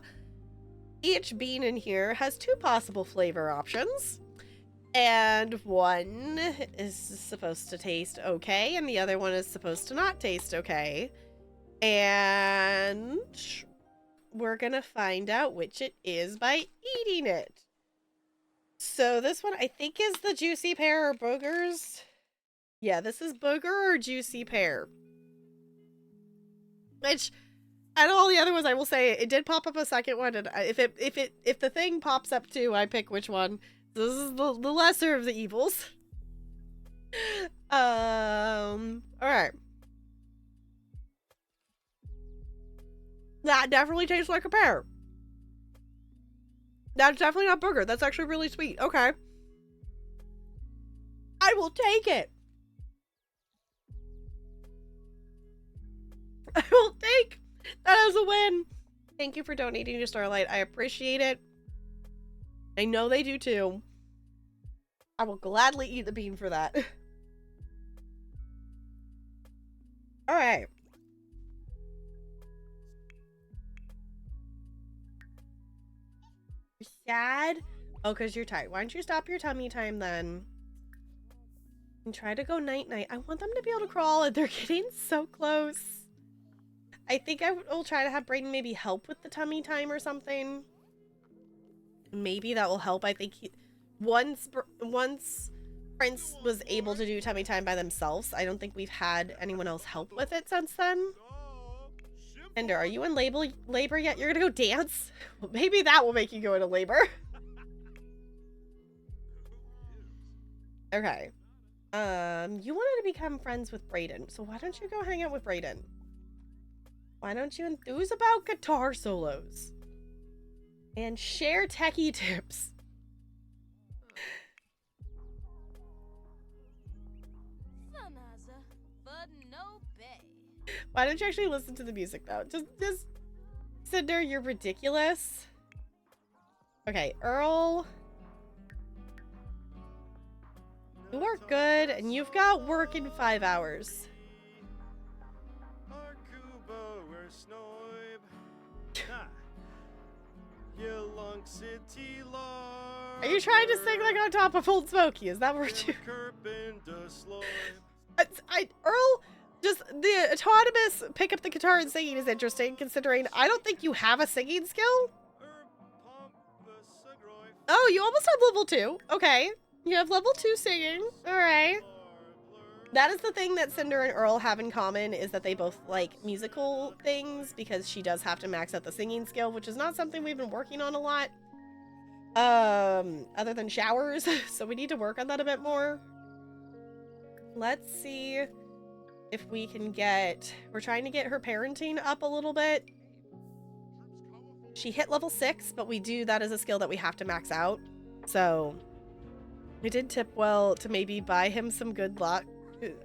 each bean in here has 2 possible flavor options, and one is supposed to taste okay, and the other one is supposed to not taste okay. And we're gonna find out which it is by eating it. So this one I think is the juicy pear or boogers. Yeah, this is booger or juicy pear. Which all the other ones, I will say it did pop up a second one, and if the thing pops up too, I pick which one. This is the lesser of the evils. All right. That definitely tastes like a pear. That's definitely not booger. That's actually really sweet. Okay. I will take it. I will take that as a win. Thank you for donating to Starlight. I appreciate it. I know they do too. I will gladly eat the bean for that. All right. You're sad? Oh, because you're tired. Why don't you stop your tummy time then? And try to go night-night. I want them to be able to crawl, and they're getting so close. I think I will try to have Brayden maybe help with the tummy time or something. Maybe that will help. I think once Prince was able to do tummy time by themselves, I don't think we've had anyone else help with it since then. Ender, are you in labor yet? You're gonna go dance? Well, maybe that will make you go into labor. Okay. You wanted to become friends with Brayden, so why don't you go hang out with Brayden? Why don't you enthuse about guitar solos? And share techie tips. Why don't you actually listen to the music though? Just Cinder, you're ridiculous. Okay, Earl. You are good, and you've got work in 5 hours. Are you trying to sing like on top of Old Smoky? Is that what you... Earl, just the autonomous pick up the guitar and singing is interesting, considering I don't think you have a singing skill. Oh, you almost have level 2. Okay. You have level 2 singing. Alright. That is the thing that Cinder and Earl have in common, is that they both like musical things, because she does have to max out the singing skill, which is not something we've been working on a lot. Other than showers, so we need to work on that a bit more. Let's see if we can get... We're trying to get her parenting up a little bit. She hit level 6, but that is a skill that we have to max out. So we did tip well to maybe buy him some good luck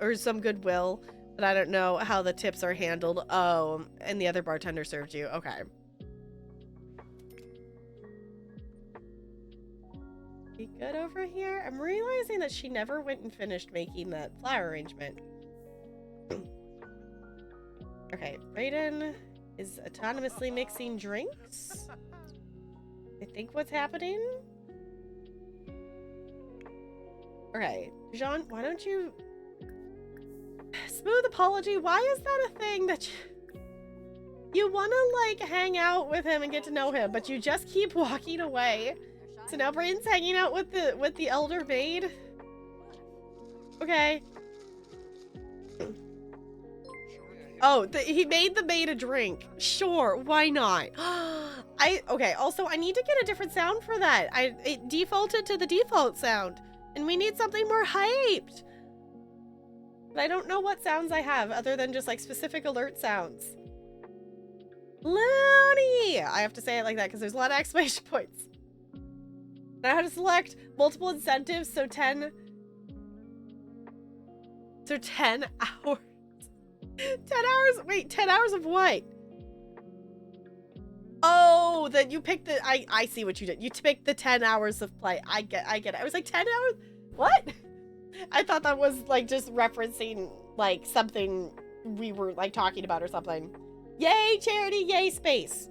or some goodwill, but I don't know how the tips are handled. Oh, and the other bartender served you. Okay. Be good over here? I'm realizing that she never went and finished making that flower arrangement. Okay, Brayden is autonomously mixing drinks. I think what's happening. Okay, Jean, why don't you... Smooth apology, why is that a thing that you want to, like, hang out with him and get to know him, but you just keep walking away? So now Brayden's hanging out with the elder maid? Okay. Oh, he made the maid a drink. Sure, why not? Okay, also I need to get a different sound for that. It defaulted to the default sound, and we need something more hyped. But I don't know what sounds I have other than just like specific alert sounds. Looney! I have to say it like that because there's a lot of exclamation points. I have to select multiple incentives, so 10 hours. 10 hours? Wait, 10 hours of what? Oh, then you picked the... I see what you did. You picked the 10 hours of play. I get it. I was like, 10 hours? What? I thought that was, like, just referencing, like, something we were, like, talking about or something. Yay, charity! Yay, space!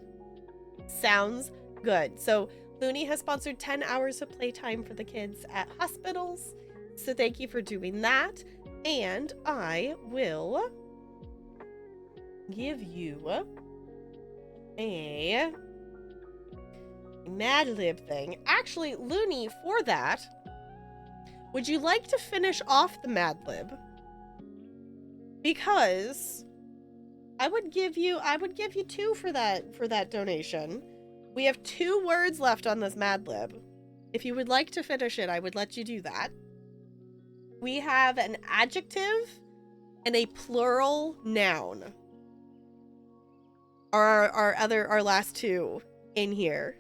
Sounds good. So, Looney has sponsored 10 hours of playtime for the kids at hospitals. So thank you for doing that. And I will... give you a Mad Lib thing. Actually, Looney, for that, would you like to finish off the Mad Lib? Because I would give you 2 for that donation. We have 2 words left on this Mad Lib. If you would like to finish it, I would let you do that. We have an adjective and a plural noun. Our last 2 in here.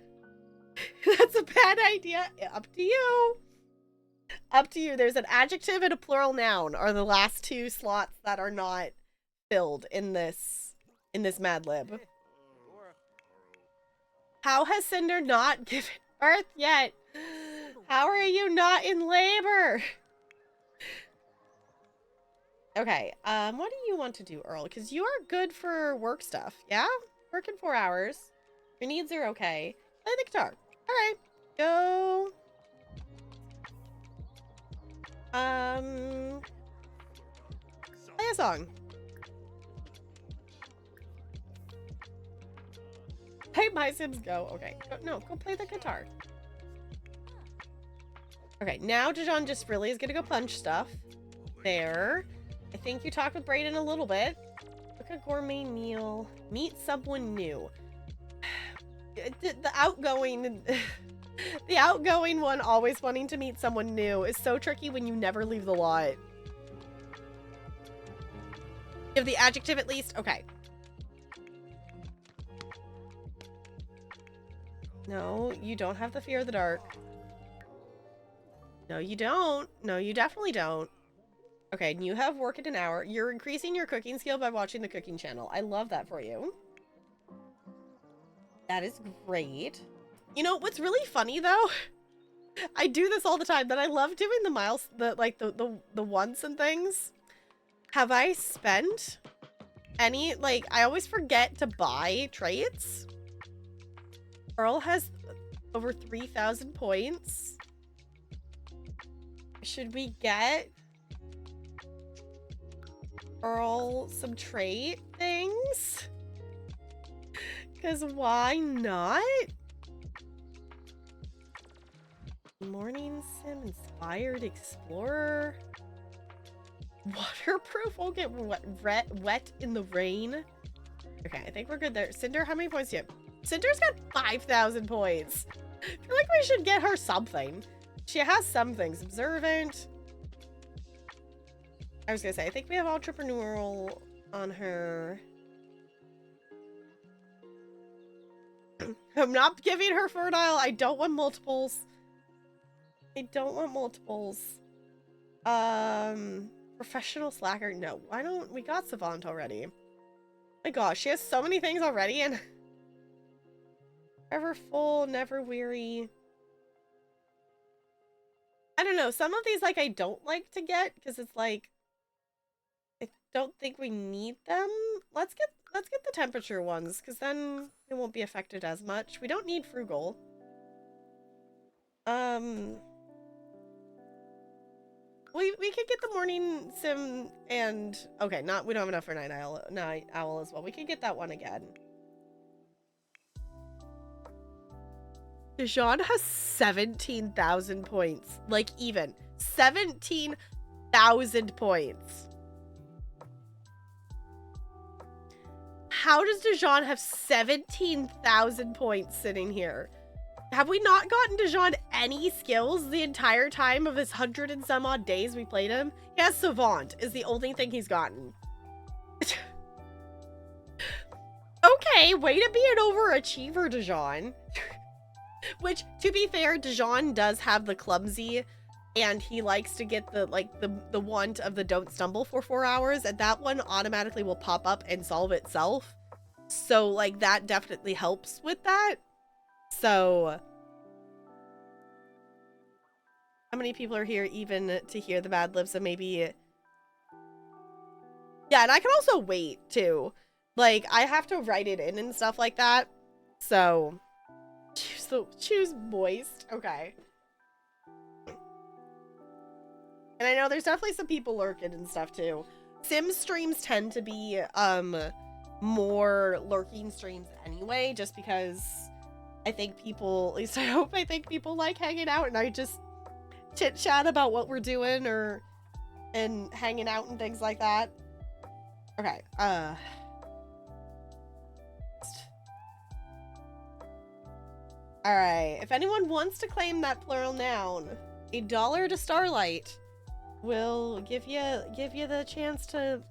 That's a bad idea. Up to you. Up to you. There's an adjective and a plural noun are the last 2 slots that are not filled in this Mad Lib. How has Cinder not given birth yet? How are you not in labor? Okay, what do you want to do, Earl? Because you are good for work stuff, yeah? Working 4 hours. Your needs are okay. Play the guitar. All right, go. Play a song. Hey, my Sims, go. Okay, no, go play the guitar. Okay, now Dijon just really is gonna go punch stuff. There. I think you talked with Brayden a little bit. Cook a gourmet meal. Meet someone new. The outgoing... the outgoing one always wanting to meet someone new is so tricky when you never leave the lot. Give the adjective at least? Okay. No, you don't have the fear of the dark. No, you don't. No, you definitely don't. Okay, and you have work in an hour. You're increasing your cooking skill by watching the cooking channel. I love that for you. That is great. You know, what's really funny though, I do this all the time, that I love doing the wants and things. Have I spent any, like, I always forget to buy traits. Earl has over 3,000 points. Should we get Earl some trait things? Because why not? Morning Sim, Inspired Explorer. Waterproof won't get wet in the rain. Okay, I think we're good there. Cinder, how many points do you have? Cinder's got 5,000 points. I feel like we should get her something. She has some things. Observant. I was gonna say, I think we have entrepreneurial on her. I'm not giving her fertile. I don't want multiples. I don't want multiples. Professional slacker. No, why don't we got Savant already? My gosh, she has so many things already, and ever full, never weary. I don't know. Some of these, like, I don't like to get because it's like I don't think we need them. Let's get the temperature ones because then it won't be affected as much. We don't need frugal. We could get the morning sim and okay, we don't have enough for night owl as well. We could get that one again. Dijon has 17,000 points. Like, even 17,000 points. How does Dijon have 17,000 points sitting here? Have we not gotten Dijon any skills the entire time of his 100 and some odd days we played him? He has Savant is the only thing he's gotten. Okay, way to be an overachiever, Dijon. Which, to be fair, Dijon does have the clumsy, and he likes to get the want of the don't stumble for 4 hours, and that one automatically will pop up and solve itself. So, like, that definitely helps with that. So, how many people are here even to hear the Mad Libs? So maybe, yeah, and I can also wait too. Like, I have to write it in and stuff like that. So, choose moist. Okay. And I know there's definitely some people lurking and stuff too. Sims streams tend to be more lurking streams anyway, just because I think people, at least I think people like hanging out, and I just chit chat about what we're doing and hanging out and things like that. Okay, Alright, if anyone wants to claim that plural noun, $1 to Starlight will give you the chance to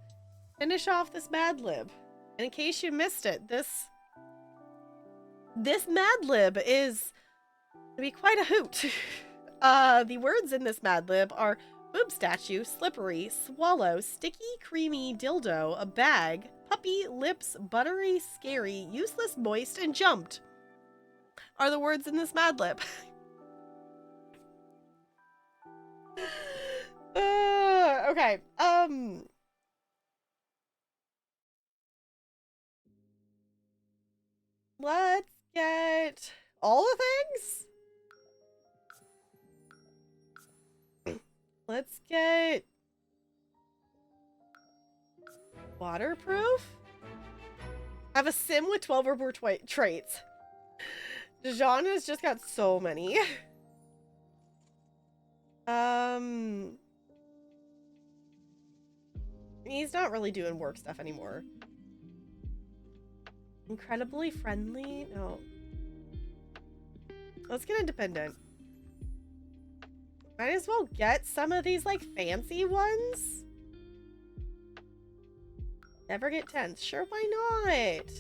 finish off this Mad Lib. And in case you missed it, this Mad Lib is to be quite a hoot. The words in this Mad Lib are boob statue, slippery, swallow, sticky, creamy, dildo, a bag, puppy, lips, buttery, scary, useless, moist, and jumped. Are the words in this Mad Lib. Okay. Let's get all the things. Let's get waterproof. I have a sim with 12 or more traits. Jean has just got so many. He's not really doing work stuff anymore. Incredibly friendly? No. Let's get independent. Might as well get some of these, like, fancy ones. Never get tense. Sure, why not?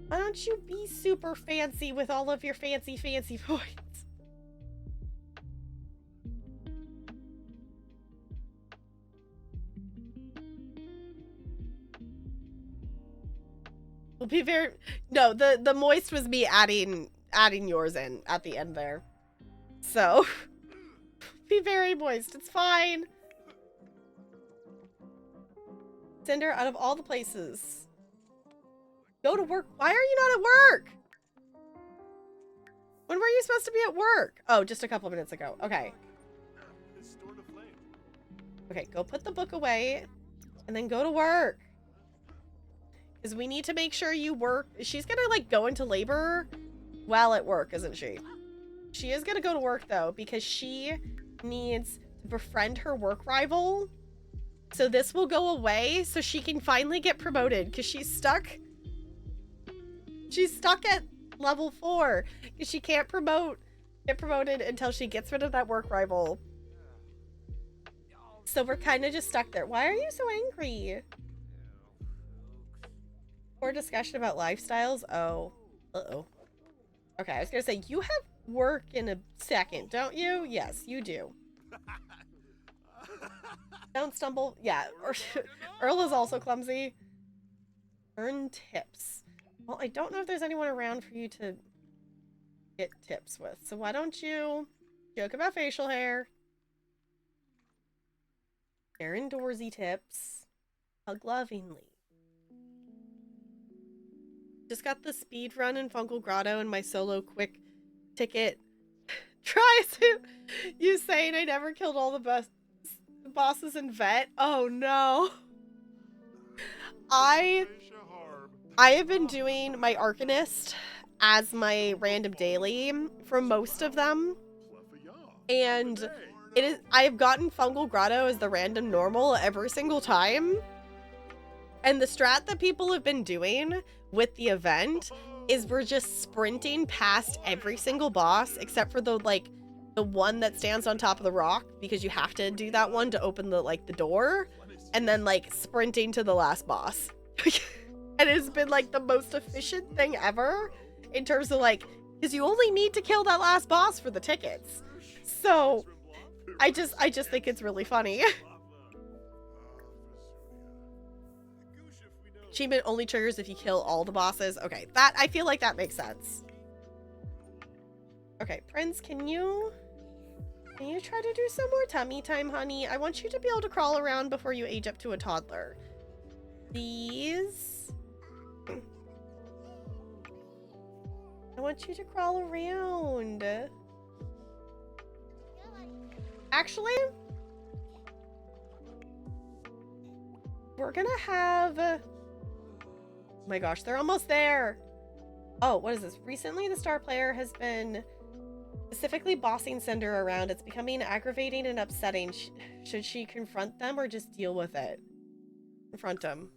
Why don't you be super fancy with all of your fancy points? We'll be very... No, the moist was me adding yours in at the end there. So, be very moist. It's fine. Cinder, out of all the places. Go to work. Why are you not at work? When were you supposed to be at work? Oh, just a couple minutes ago. Okay. Okay, go put the book away and then go to work. Because we need to make sure you work. She's gonna, like, go into labor while at work, isn't she? She is gonna go to work, though, because she needs to befriend her work rival. So this will go away so she can finally get promoted, because she's stuck. She's stuck at level 4 because she can't get promoted until she gets rid of that work rival. So we're kind of just stuck there. Why are you so angry? More discussion about lifestyles? Oh. Uh-oh. Okay, I was gonna say, you have work in a second, don't you? Yes, you do. Don't stumble. Yeah, Earl is also clumsy. Earn tips. Well, I don't know if there's anyone around for you to get tips with. So why don't you joke about facial hair? Share indoorsy tips. Hug lovingly. Just got the speed run in Fungal Grotto and my solo quick ticket. Try to you saying I never killed all the bosses in Vet. Oh no. I have been doing my Arcanist as my random daily for most of them. And I have gotten Fungal Grotto as the random normal every single time. And the strat that people have been doing with the event is we're just sprinting past every single boss except for the one that stands on top of the rock, because you have to do that one to open the door, and then sprinting to the last boss. And it's been the most efficient thing ever in terms of because you only need to kill that last boss for the tickets. So I just think it's really funny. Achievement only triggers if you kill all the bosses. Okay, that I feel like that makes sense. Okay, Prince, can you try to do some more tummy time, honey? I want you to be able to crawl around before you age up to a toddler. Please. I want you to crawl around. Actually, we're gonna have... Oh my gosh, they're almost there. Oh, what is this? Recently, the star player has been specifically bossing Cinder around. It's becoming aggravating and upsetting. Should she confront them or just deal with it? Confront them.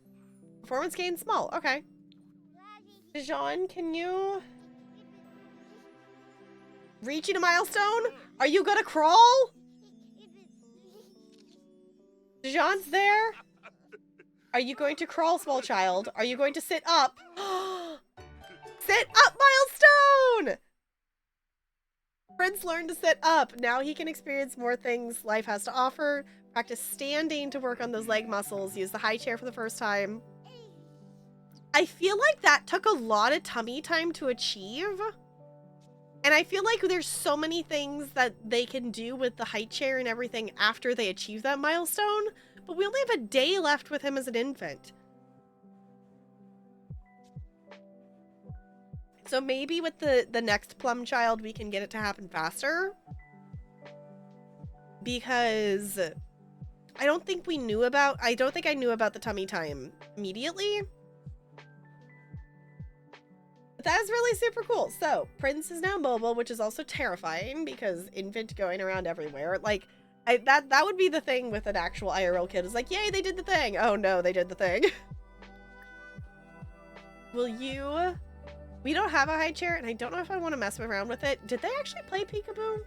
Performance gain small. Okay. Jean, can you Reaching a milestone? Are you gonna crawl? Jean's there? Are you going to crawl, small child? Are you going to sit up? Sit up milestone! Prince learned to sit up. Now he can experience more things life has to offer. Practice standing to work on those leg muscles. Use the high chair for the first time. I feel like that took a lot of tummy time to achieve. And I feel like there's so many things that they can do with the high chair and everything after they achieve that milestone. But we only have a day left with him as an infant. So maybe with the next plum child, we can get it to happen faster. Because I don't think I knew about the tummy time immediately. But that is really super cool. So Prince is now mobile, which is also terrifying because infant going around everywhere. Like that would be the thing with an actual IRL kid. It's like, yay, they did the thing. Oh no, they did the thing. Will you... We don't have a high chair, and I don't know if I want to mess around with it. Did they actually play peekaboo?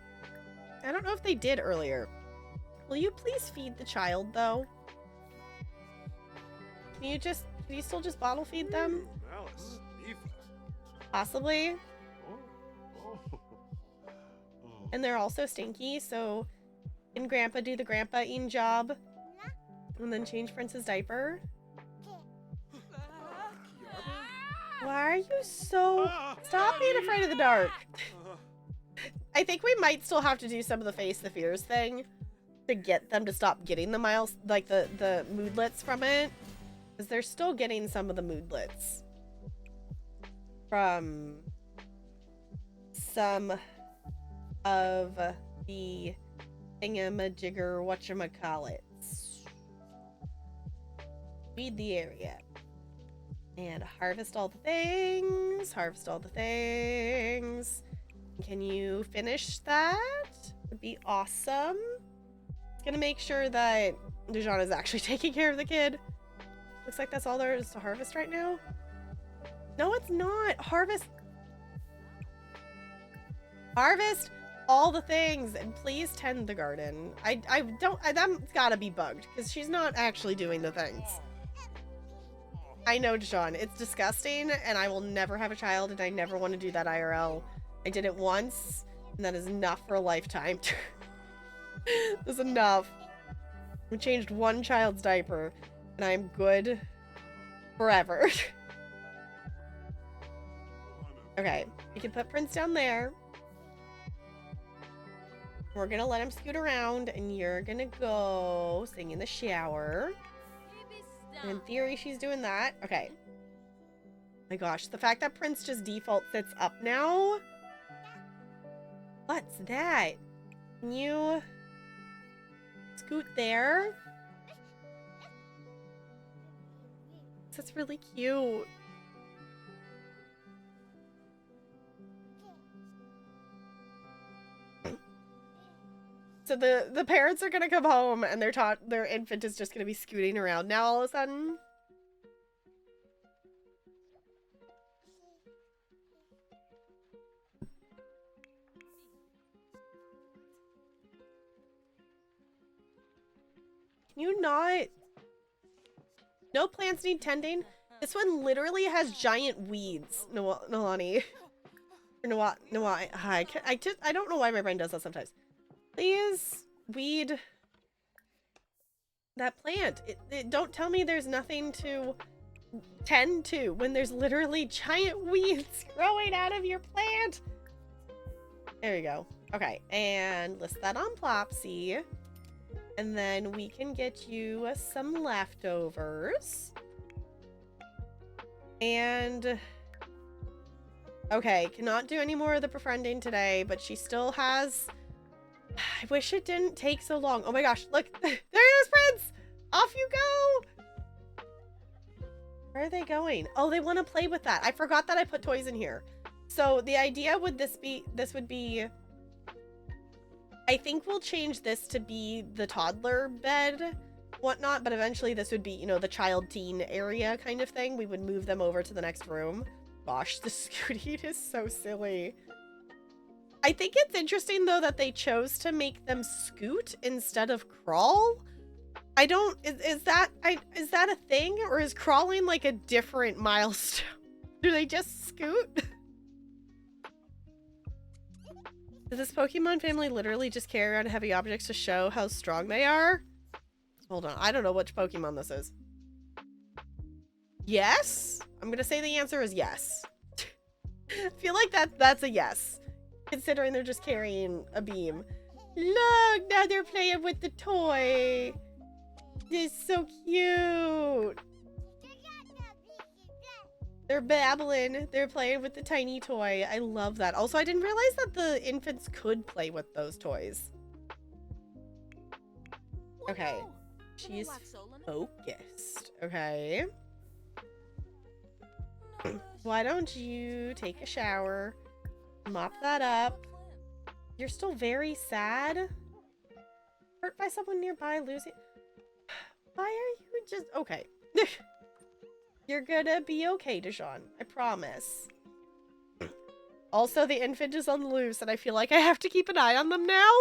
I don't know if they did earlier. Will you please feed the child, though? Can you still just bottle feed them? Possibly. And they're also stinky, so can Grandpa do the grandpa-ing job? And then change Prince's diaper? Why are you so... Stop being afraid of the dark. I think we might still have to do some of the face the fears thing to get them to stop getting the the moodlets from it. Because they're still getting some of the moodlets from some of the thingamajigger whatchamacallits. Feed the area. And harvest all the things. Harvest all the things. Can you finish that? Would be awesome. It's gonna make sure that Dejana is actually taking care of the kid. Looks like that's all there is to harvest right now. No, it's not. Harvest all the things, and please tend the garden. That's gotta be bugged because she's not actually doing the things. I know, Deshawn, it's disgusting, and I will never have a child, and I never want to do that IRL. I did it once, and that is enough for a lifetime. That's enough. We changed one child's diaper, and I'm good forever. Okay, we can put Prince down there. We're gonna let him scoot around, and you're gonna go sing in the shower. And in theory, she's doing that. Okay. My gosh, the fact that Prince just default sits up now. What's that? Can you scoot there? That's really cute. So the parents are gonna come home and their infant is just gonna be scooting around now all of a sudden. Can you not? No plants need tending. This one literally has giant weeds, Nalani. Or I don't know why my brain does that sometimes. Please weed that plant. Don't tell me there's nothing to tend to when there's literally giant weeds growing out of your plant. There we go. Okay, and list that on Plopsy. And then we can get you some leftovers. And... okay, cannot do any more of the befriending today, but she still has... I wish it didn't take so long. Oh my gosh, look! There it is, Prince! Off you go! Where are they going? Oh, they want to play with that. I forgot that I put toys in here. So the idea would this would be... I think we'll change this to be the toddler bed, whatnot, but eventually this would be, you know, the child-teen area kind of thing. We would move them over to the next room. Gosh, the scooting is so silly. I think it's interesting though that they chose to make them scoot instead of crawl. I don't, is that a thing, or is crawling like a different milestone? Do they just scoot? Does this Pokemon family literally just carry around heavy objects to show how strong they are? Hold on, I don't know which Pokemon this is. Yes? I'm gonna say the answer is yes. I feel like that's a yes, considering they're just carrying a beam. Look, now they're playing with the toy. It's so cute. They're babbling. They're playing with the tiny toy. I love that. Also, I didn't realize that the infants could play with those toys. Okay. She's focused. Okay. Why don't you take a shower, mop that up? You're still very sad? Hurt by someone nearby, losing... Why are you just... Okay. You're gonna be okay, Dijon. I promise. Also, the infant is on the loose, and I feel like I have to keep an eye on them now.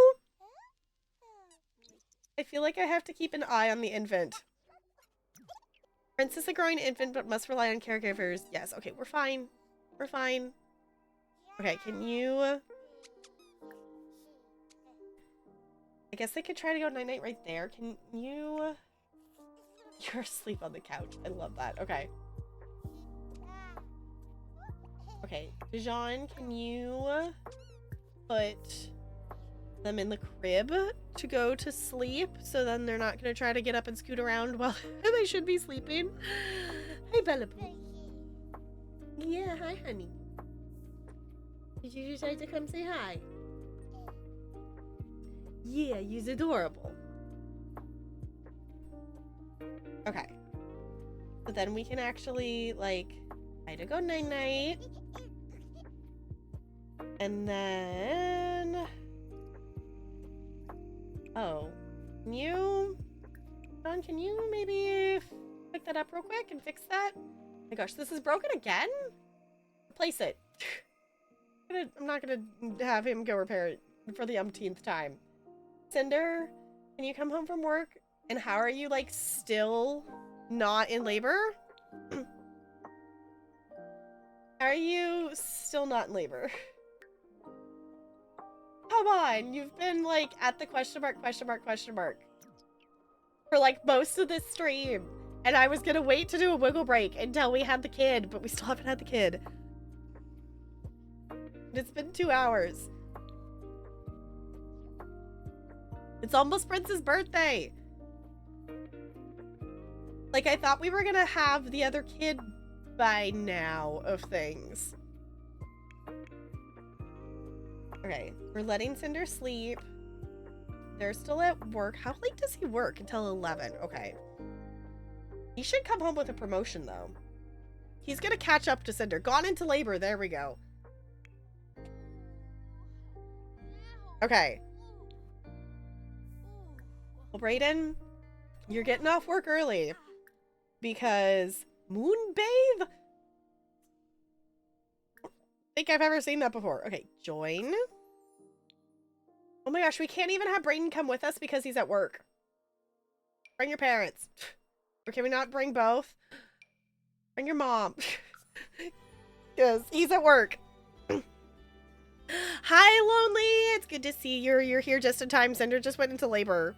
I feel like I have to keep an eye on the infant. Prince is a growing infant, but must rely on caregivers. Yes, okay, we're fine. We're fine. Okay, can you... I guess I could try to go night-night right there. Can you... You're asleep on the couch. I love that. Okay. Okay, Dijon, can you put them in the crib to go to sleep, so then they're not gonna try to get up and scoot around while they should be sleeping? Hi, Bella Boo. Yeah, hi, honey. Did you decide to come say hi? Yeah, you're adorable. Okay. So then we can actually, like, try to go night-night. And then... Oh. Can you... John, can you maybe pick that up real quick and fix that? Oh my gosh, this is broken again? Replace it. I'm not gonna have him go repair it for the umpteenth time. Cinder, can you come home from work? And how are you, like, still not in labor? How are you still not in labor? Come on, you've been, like, at the question mark for, like, most of this stream. And I was gonna wait to do a wiggle break until we had the kid, but we still haven't had the kid. It's been 2 hours. It's almost Prince's birthday. Like, I thought we were gonna have the other kid by now of things. Okay, we're letting Cinder sleep. They're still at work. How late does he work? Until 11. Okay. He should come home with a promotion, though. He's gonna catch up to Cinder. Gone into labor. There we go. Okay. Well, Brayden, you're getting off work early. Because Moonbathe? I don't think I've ever seen that before. Okay, join. Oh my gosh, we can't even have Brayden come with us because he's at work. Bring your parents. Or can we not bring both? Bring your mom. Because he's at work. Hi, Lonely. It's good to see you. You're here just in time. Cinder just went into labor.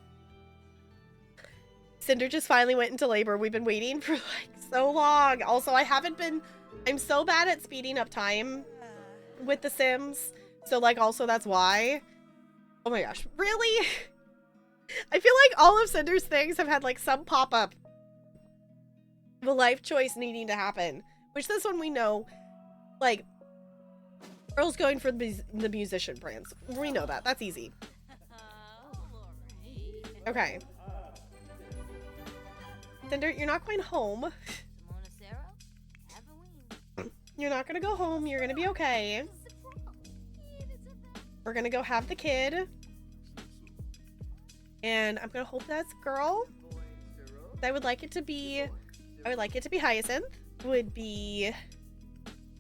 Cinder just finally went into labor. We've been waiting for, like, so long. Also, I'm so bad at speeding up time with The Sims. So, like, also that's why. Oh my gosh. Really? I feel like all of Cinder's things have had, like, some pop-up. The life choice needing to happen. Which this one we know, like, Earl's going for the musician brands. We know that. That's easy. Okay. Cinder, you're not going home. You're not gonna go home. You're gonna be okay. We're gonna go have the kid. And I'm gonna hope that's a girl. I would like it to be Hyacinth. Would be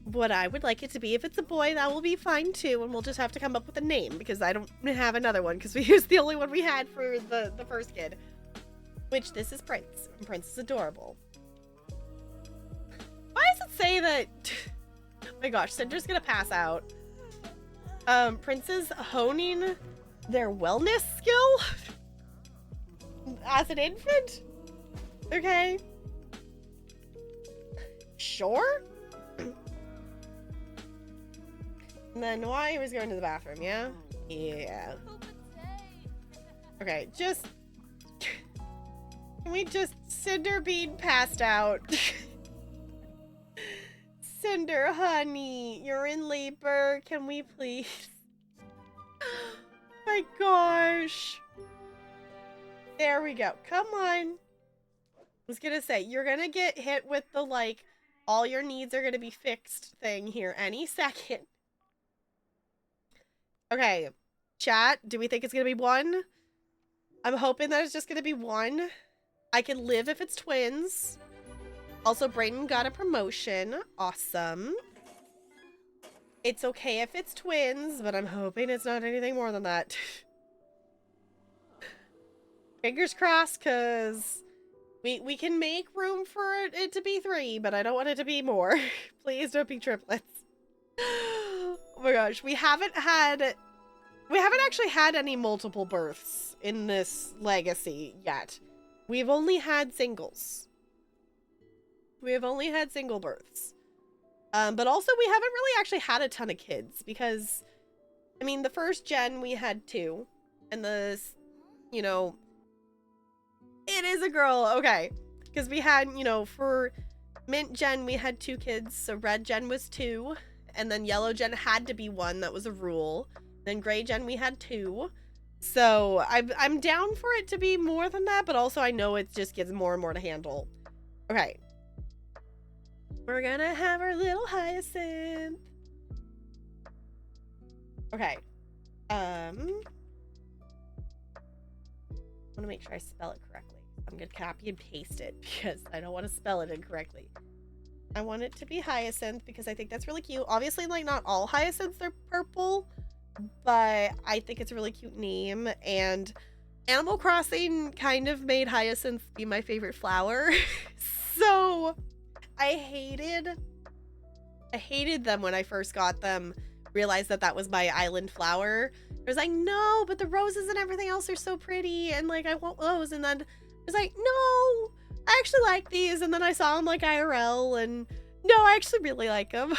what I would like it to be. If it's a boy, that will be fine too, and we'll just have to come up with a name because I don't have another one because we used the only one we had for the first kid. Which this is Prince, and Prince is adorable. Why does it say that? Oh my gosh, Cinder's gonna pass out. Prince is honing their wellness skill as an infant. Okay. Sure. And then why he was going to the bathroom, yeah? Yeah. Okay, just... Can we just... Cinder being passed out. Cinder, honey, you're in labor. Can we please? My gosh. There we go. Come on. I was gonna say, you're gonna get hit with the, like, all your needs are gonna be fixed thing here any second. Okay, chat, do we think it's gonna be 1? I'm hoping that it's just gonna be 1. I can live if it's twins. Also, Brayden got a promotion. Awesome. It's okay if it's twins, but I'm hoping it's not anything more than that. Fingers crossed, because we can make room for it to be 3, but I don't want it to be more. Please don't be triplets. Oh my gosh, we haven't actually had any multiple births in this legacy yet. We've only had singles. We have only had single births. But also we haven't really actually had a ton of kids because, I mean, the first gen we had 2, and the, you know, it is a girl, okay. Because we had, you know, for mint gen we had 2 kids, so red gen was 2, and then yellow gen had to be 1, that was a rule. Then gray gen we had 2. So I'm down for it to be more than that, but also I know it just gets more and more to handle. Okay. We're gonna have our little Hyacinth. Okay. I want to make sure I spell it correctly. I'm gonna copy and paste it because I don't want to spell it incorrectly. I want it to be Hyacinth because I think that's really cute. Obviously, like, not all hyacinths are purple, but I think it's a really cute name, and Animal Crossing kind of made hyacinth be my favorite flower. So I hated them when I first got them, realized that that was my island flower. I was like, no, but the roses and everything else are so pretty, and like I want those. And then I was like, no, I actually like these. And then I saw them like IRL, and no, I actually really like them.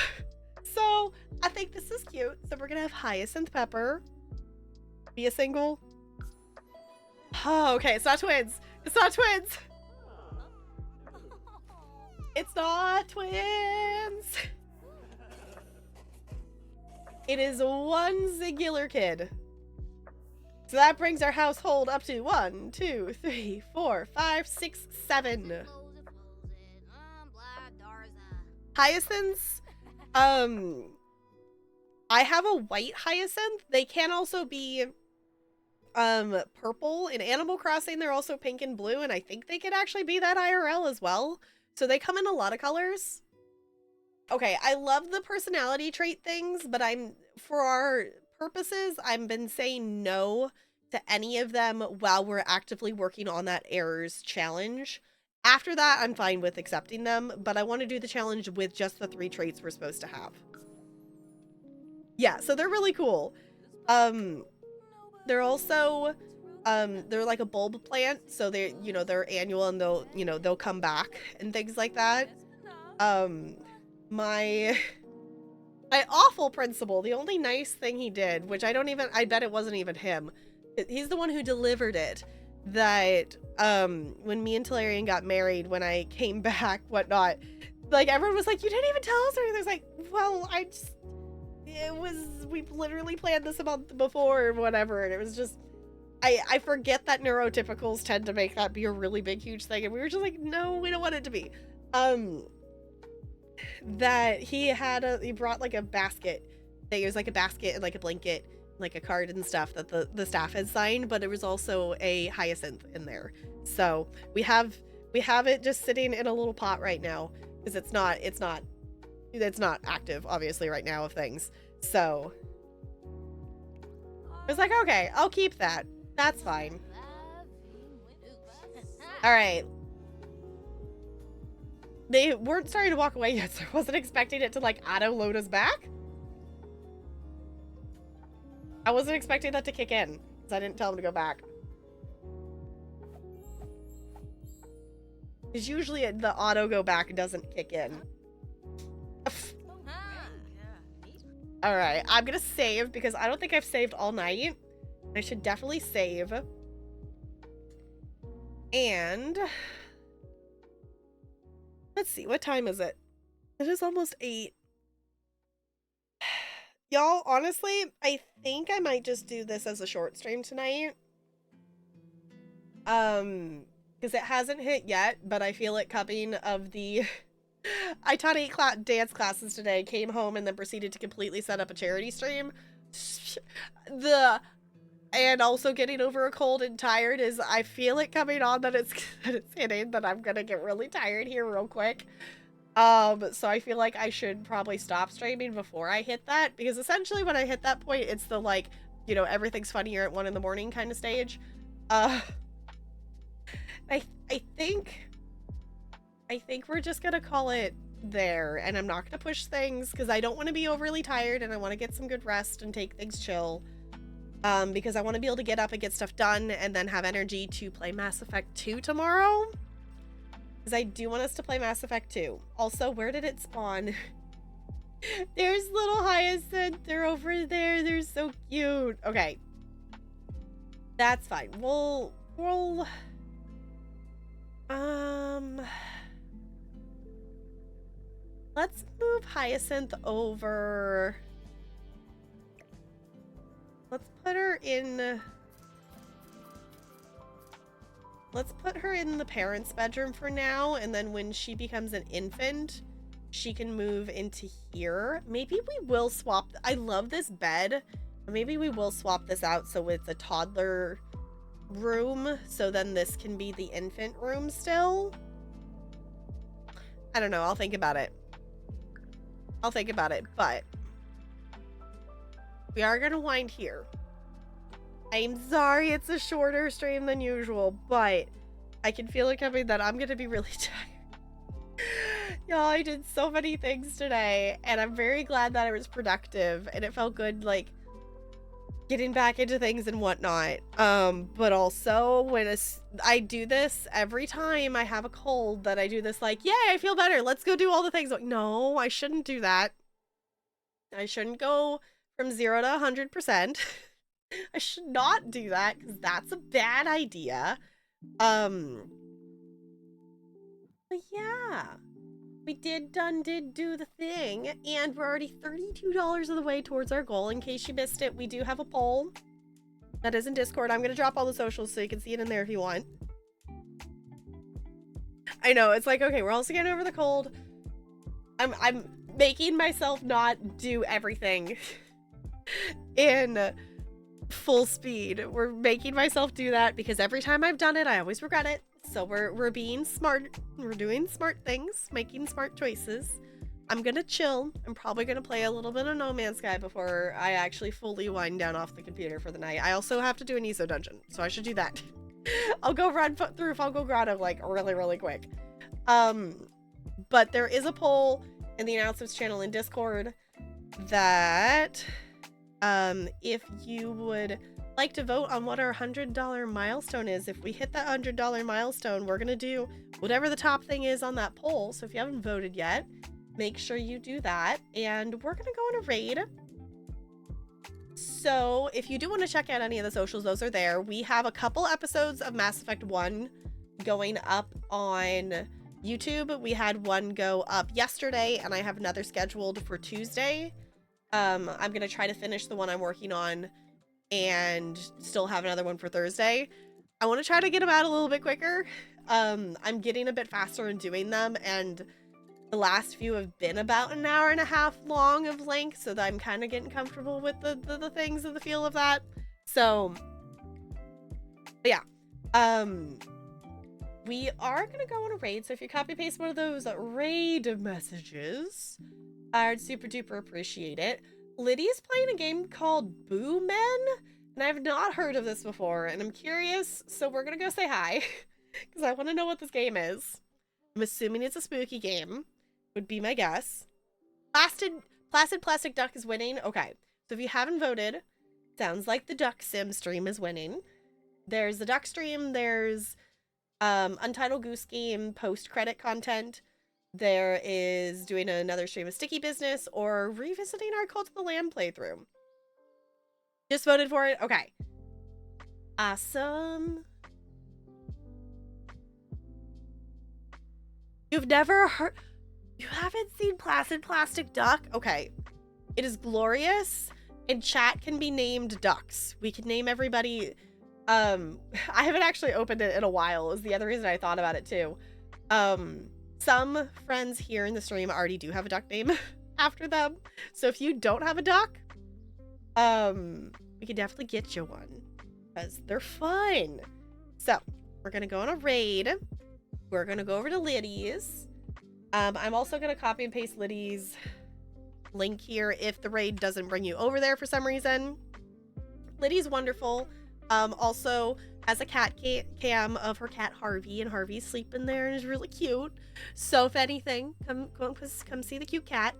So I think this is cute. So we're gonna have Hyacinth Pepper be a single. Oh, okay, it's not twins. It's not twins. It's not twins. It is 1 singular kid. So that brings our household up to 1, 2, 3, 4, 5, 6, 7. Hyacinths. I have a white hyacinth. They can also be purple. In Animal Crossing, they're also pink and blue, and I think they could actually be that IRL as well. So they come in a lot of colors. Okay, I love the personality trait things, but for our purposes, I've been saying no to any of them while we're actively working on that errors challenge. After that, I'm fine with accepting them, but I want to do the challenge with just the 3 traits we're supposed to have. Yeah, so they're really cool. They're also, they're like a bulb plant, so they're, you know, they're annual, and they'll, you know, they'll come back and things like that. My awful principal, the only nice thing he did, which I bet it wasn't even him. He's the one who delivered it, that, when me and Talarian got married, when I came back, whatnot, like, everyone was like, you didn't even tell us anything. I was like, well, we literally planned this a month before or whatever, and it was just, I forget that neurotypicals tend to make that be a really big, huge thing, and we were just like, no, we don't want it to be. That he brought like a basket. It was like a basket and like a blanket, like a card and stuff that the staff had signed, but it was also a hyacinth in there. So we have it just sitting in a little pot right now because it's not it's not active, obviously, right now of things. So I was like, okay, I'll keep that. That's fine. All right. They weren't starting to walk away yet, so I wasn't expecting it to, like, auto-load us back. I wasn't expecting that to kick in, because I didn't tell them to go back. Because usually the auto go back doesn't kick in. Alright, I'm gonna save, because I don't think I've saved all night. I should definitely save. And let's see, what time is it? It is almost 8. Y'all, honestly, I think I might just do this as a short stream tonight. Because it hasn't hit yet, but I feel it coming of the... I taught 8 dance classes today, came home, and then proceeded to completely set up a charity stream. And also getting over a cold and tired is, I feel it coming on that it's hitting, that I'm gonna get really tired here real quick. So I feel like I should probably stop streaming before I hit that, because essentially when I hit that point, it's the, like, you know, everything's funnier at 1 in the morning kind of stage. I think we're just gonna call it there, and I'm not gonna push things because I don't want to be overly tired and I want to get some good rest and take things chill. Because I want to be able to get up and get stuff done and then have energy to play Mass Effect 2 tomorrow. Because I do want us to play Mass Effect 2. Also, where did it spawn? There's little Hyacinth. They're over there. They're so cute. Okay. That's fine. We'll let's move Hyacinth over. Let's put her in. Let's put her in the parents' bedroom for now, and then when she becomes an infant, she can move into here. Maybe we will swap. I love this bed. Maybe we will swap this out so it's a toddler room, so then this can be the infant room still. I don't know. I'll think about it. But we are gonna wind here. I'm sorry it's a shorter stream than usual, but I can feel it coming that I'm gonna be really tired. Y'all, I did so many things today, and I'm very glad that I was productive, and it felt good, like, getting back into things and whatnot. But also, when I do this every time I have a cold, that I do this, like, yay, I feel better, let's go do all the things. Like, no, I shouldn't do that. I shouldn't go from 0 to 100%. I should not do that, because that's a bad idea. But yeah, we did do the thing, and we're already $32 of the way towards our goal. In case you missed it, we do have a poll that is in Discord. I'm gonna drop all the socials so you can see it in there if you want. I know, it's like, okay, we're also getting over the cold. I'm making myself not do everything in full speed. We're making myself do that because every time I've done it, I always regret it. So we're being smart. We're doing smart things, making smart choices. I'm gonna chill. I'm probably gonna play a little bit of No Man's Sky before I actually fully wind down off the computer for the night. I also have to do an ESO dungeon, so I should do that. I'll go run through Fungal Grotto, like, really quick. But there is a poll in the announcements channel in Discord that if you would like to vote on what our $100 milestone is. If we hit that $100 milestone, we're gonna do whatever the top thing is on that poll. So if you haven't voted yet, make sure you do that, and we're gonna go on a raid. So if you do want to check out any of the socials, those are there. We have a couple episodes of Mass Effect 1 going up on YouTube. We had one go up yesterday, and I have another scheduled for Tuesday. I'm gonna try to finish the one I'm working on and still have another one for Thursday. I want to try to get them out a little bit quicker. I'm getting a bit faster in doing them, and the last few have been about an hour and a half long of length, so that I'm kind of getting comfortable with the things and the feel of that. So, but yeah. We are gonna go on a raid, so if you copy paste one of those raid messages, I'd super duper appreciate it. Liddy's playing a game called Boo Men, and I've not heard of this before, and I'm curious, so we're gonna go say hi, because I want to know what this game is. I'm assuming it's a spooky game, would be my guess. Placid Plastic Duck is winning. Okay, so if you haven't voted, sounds like the Duck Sim stream is winning. There's the Duck stream, there's Untitled Goose Game post-credit content. There is doing another stream of Sticky Business or revisiting our Cult of the Lamb playthrough. Just voted for it? Okay. Awesome. You've never heard... You haven't seen Placid Plastic Duck? Okay. It is glorious, and chat can be named ducks. We can name everybody... I haven't actually opened it in a while, is the other reason I thought about it too. Some friends here in the stream already do have a duck name after them. So if you don't have a duck, we can definitely get you one because they're fun. So we're going to go on a raid. We're going to go over to Liddy's. I'm also going to copy and paste Liddy's link here if the raid doesn't bring you over there for some reason. Liddy's wonderful. Also has a cat cam of her cat Harvey, and Harvey's sleeping there and is really cute. So if anything, come see the cute cat.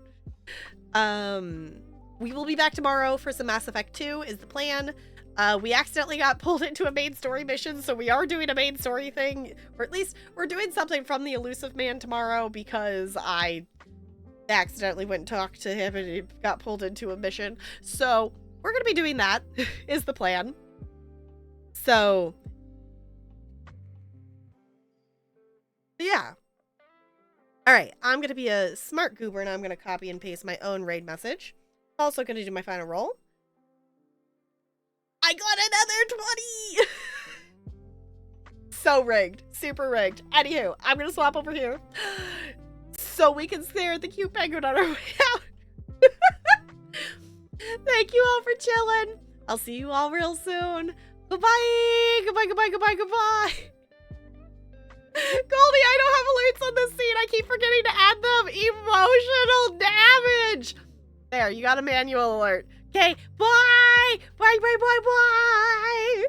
We will be back tomorrow for some Mass Effect 2 is the plan. We accidentally got pulled into a main story mission, so we are doing a main story thing, or at least we're doing something from the Elusive Man tomorrow because I accidentally went and talked to him and he got pulled into a mission. So we're gonna be doing that is the plan. So, yeah. All right, I'm going to be a smart goober and I'm going to copy and paste my own raid message. Also going to do my final roll. I got another 20! So rigged. Super rigged. Anywho, I'm going to swap over here so we can stare at the cute penguin on our way out. Thank you all for chilling. I'll see you all real soon. Goodbye! Goodbye, goodbye, goodbye, goodbye! Goldie, I don't have alerts on this scene. I keep forgetting to add them. Emotional damage! There, you got a manual alert. Okay, bye! Bye, bye, bye, bye!